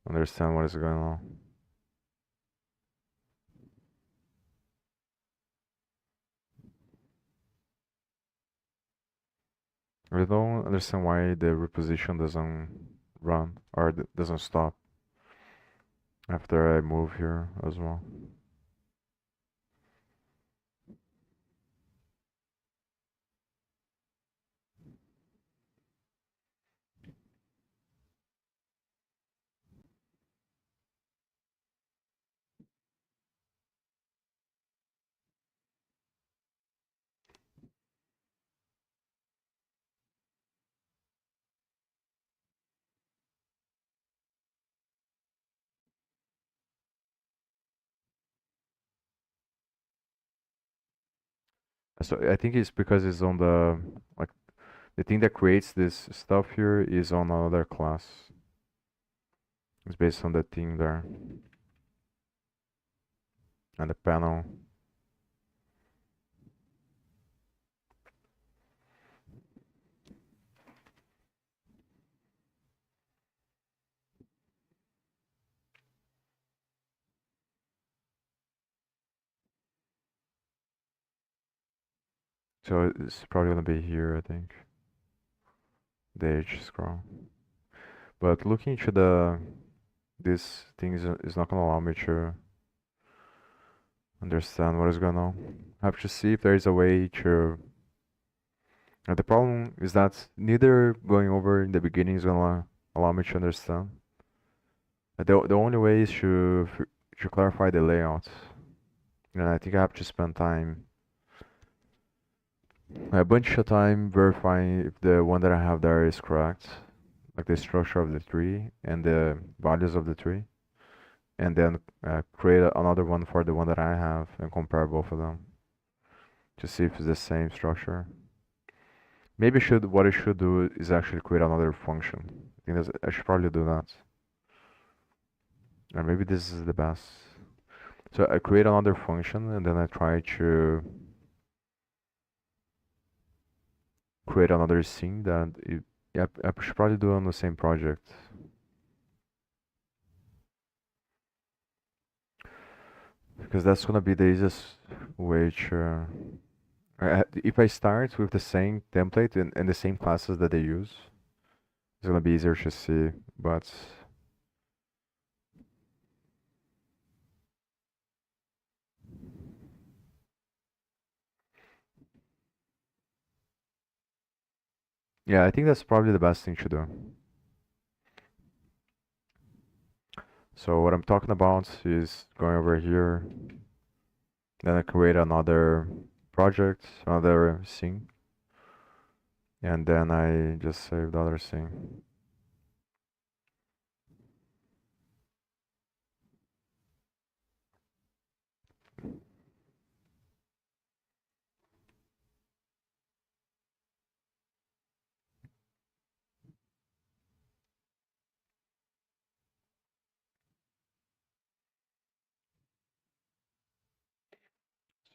understand what is going on. I don't understand why the reposition doesn't run or doesn't stop after I move here as well. So I think it's because it's on the like the thing that creates this stuff here is on another class. It's based on the thing there and the panel. So it's probably gonna be here, I think. The H scroll. But looking to the this thing is not gonna allow me to understand what is going on. I have to see if there is a way to The problem is that neither going over in the beginning is gonna allow me to understand. The only way is to clarify the layout. And I think I have to spend time, a bunch of time verifying if the one that I have there is correct, like the structure of the tree and the values of the tree, and then create another one for the one that I have and compare both of them to see if it's the same structure. Maybe should what I should do is actually create another function. I should probably do that. Or maybe this is the best. So I create another function and then I try to create another scene that yeah, I should probably do it on the same project. Because that's gonna be the easiest way to if I start with the same template and the same classes that they use, it's gonna be easier to see. But yeah, I think that's probably the best thing to do. So what I'm talking about is going over here, then I create another project, another scene, and then I just save the other scene.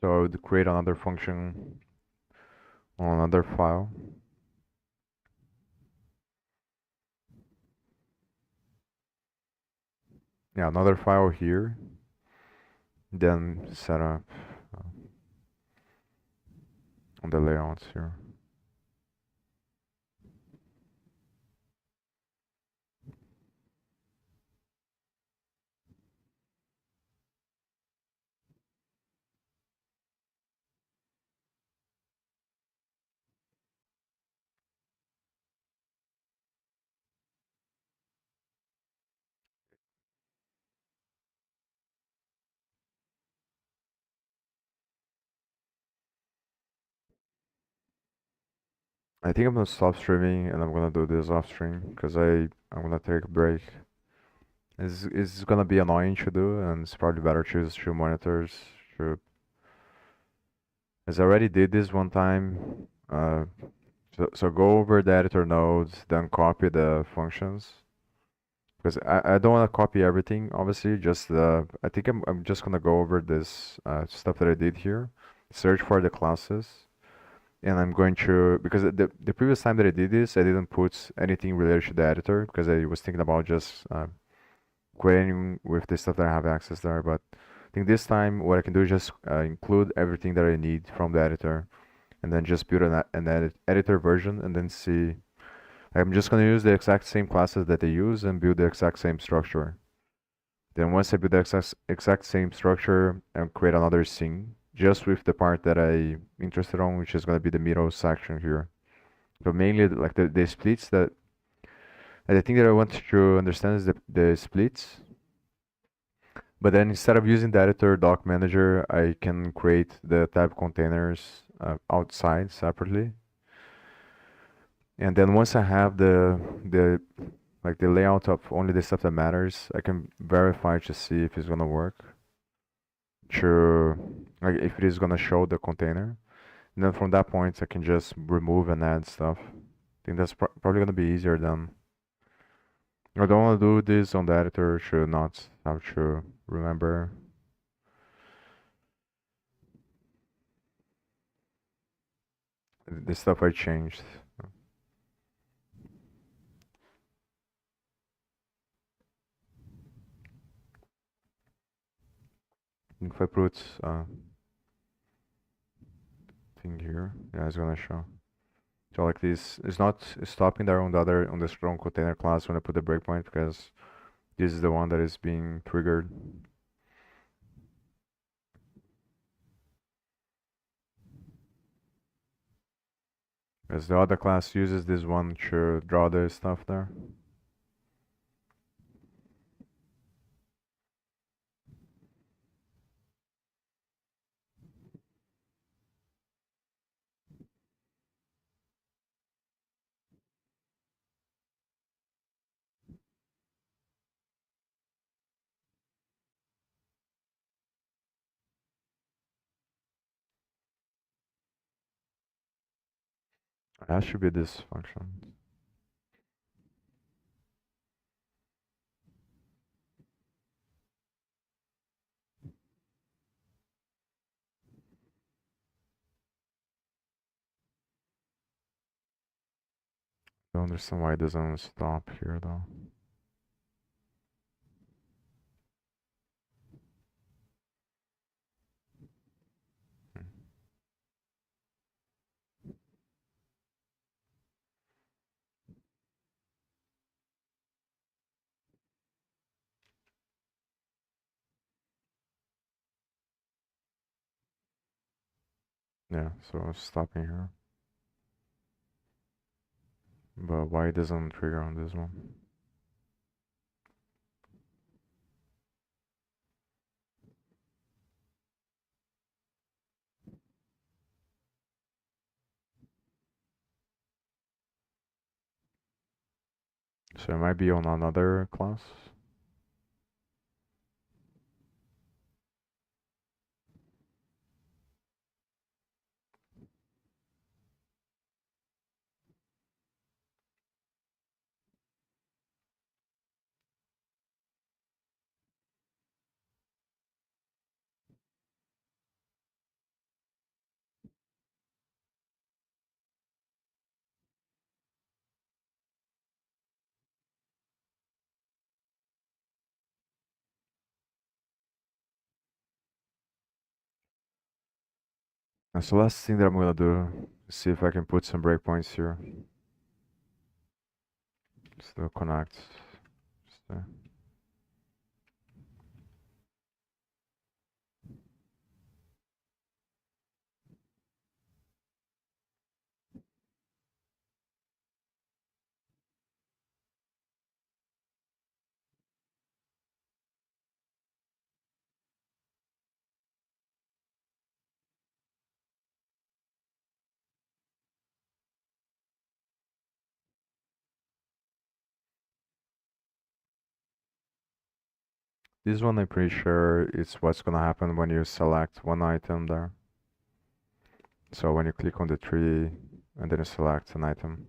So I would create another function on another file. Yeah, another file here, then set up uh, on the layouts here. I think I'm gonna stop streaming and I'm gonna do this off stream because I'm gonna take a break. It's gonna be annoying to do and it's probably better to use two monitors. To, as I already did this one time, so go over the editor nodes, then copy the functions. Because I don't want to copy everything, obviously. Just I think I'm just gonna go over this stuff that I did here. Search for the classes, and I'm going to because the previous time that I did this, I didn't put anything related to the editor because I was thinking about just creating with the stuff that I have access there. But I think this time what I can do is just include everything that I need from the editor, and then just build an editor version, and then see. I'm just gonna use the exact same classes that they use and build the exact same structure. Then once I build the exact same structure and create another scene, just with the part that I'm interested on, which is gonna be the middle section here. So mainly like the splits that, and the thing that I want to understand is the splits. But then instead of using the editor doc manager, I can create the tab containers outside separately. And then once I have the like the layout of only the stuff that matters, I can verify to see if it's gonna work. To like if it is gonna show the container. And then from that point I can just remove and add stuff. I think that's probably gonna be easier than I don't wanna do this on the editor, should not have to remember the stuff I changed. If I put thing here, yeah, it's gonna show. So like this, it's not stopping there on the strong container class when I put the breakpoint because this is the one that is being triggered. As the other class uses this one to draw the stuff there. That should be this function. Don't understand why it doesn't stop here though. Hmm. Yeah, so it's stopping here. But why it doesn't trigger on this one? So it might be on another class. And so last thing that I'm gonna do is see if I can put some breakpoints here. Still connect. Just, this one I'm pretty sure it's what's gonna happen when you select one item there. So when you click on the tree and then you select an item.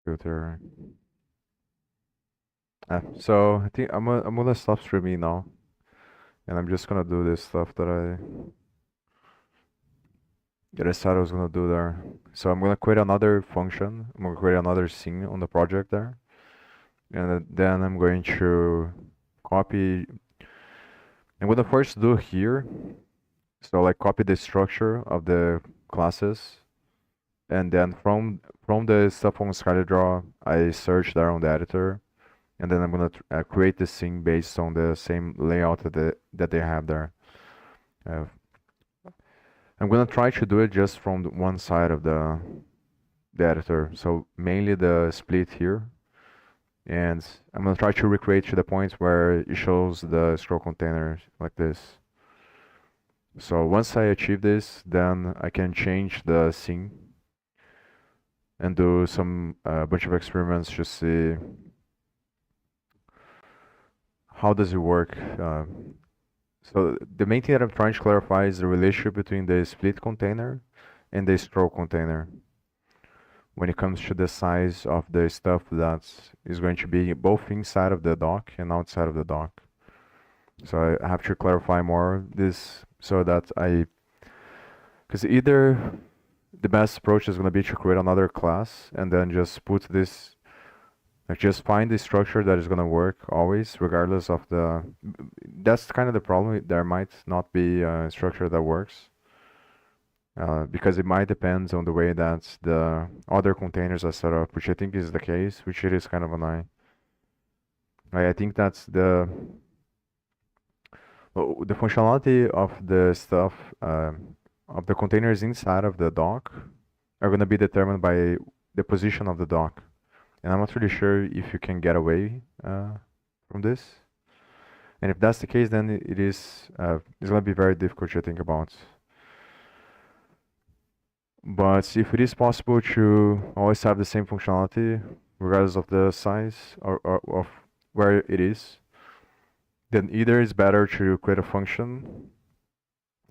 filter. So I think I'm gonna stop streaming now, and I'm just gonna do this stuff that I said I was gonna do there. So I'm gonna create another function. I'm gonna create another scene on the project there, and then I'm going to copy. I'm gonna first do here. So like copy the structure of the classes, and then from the stuff on SkyDraw, I search there on the editor, and then I'm gonna create the scene based on the same layout that they have there. Uh, I'm gonna try to do it just from one side of the editor, so mainly the split here, and I'm gonna try to recreate to the point where it shows the scroll container like this. So once I achieve this, then I can change the scene and do some bunch of experiments to see how does it work. So the main thing that I'm trying to clarify is the relationship between the split container and the scroll container when it comes to the size of the stuff that is going to be both inside of the dock and outside of the dock. So I have to clarify more this so that because either the best approach is going to be to create another class and then just put this, like just find the structure that is going to work always, regardless of that's kind of the problem. There might not be a structure that works. Because it might depend on the way that the other containers are set up, which I think is the case, which it is kind of annoying. I think that's the functionality of the stuff of the containers inside of the dock are going to be determined by the position of the dock, and I'm not really sure if you can get away from this. And if that's the case, then it is it's going to be very difficult to think about. But if it is possible to always have the same functionality, regardless of the size or of where it is, then either it's better to create a function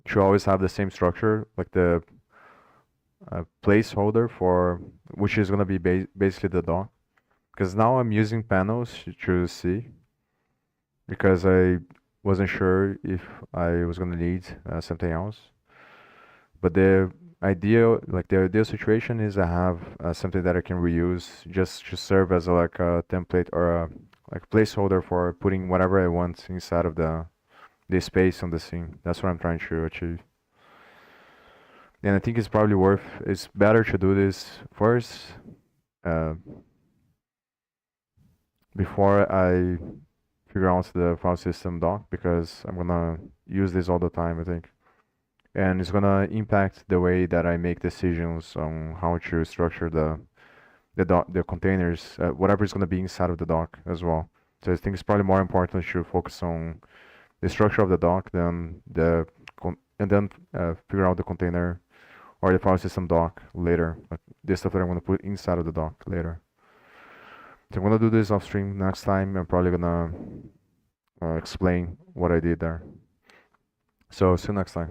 to always have the same structure, like the placeholder for which is going to be basically the dock. Because now I'm using panels to see, because I wasn't sure if I was going to need something else. But the ideal situation is I have something that I can reuse just to serve as like a template or a like placeholder for putting whatever I want inside of the space on the scene. That's what I'm trying to achieve. And I think it's better to do this first before I figure out the file system doc, because I'm gonna use this all the time, I think. And it's gonna impact the way that I make decisions on how to structure the containers, whatever is gonna be inside of the dock as well. So I think it's probably more important to focus on the structure of the dock than and then figure out the container or the file system dock later. Like this stuff that I'm gonna put inside of the dock later. So I'm gonna do this off stream next time. I'm probably gonna explain what I did there. So see you next time.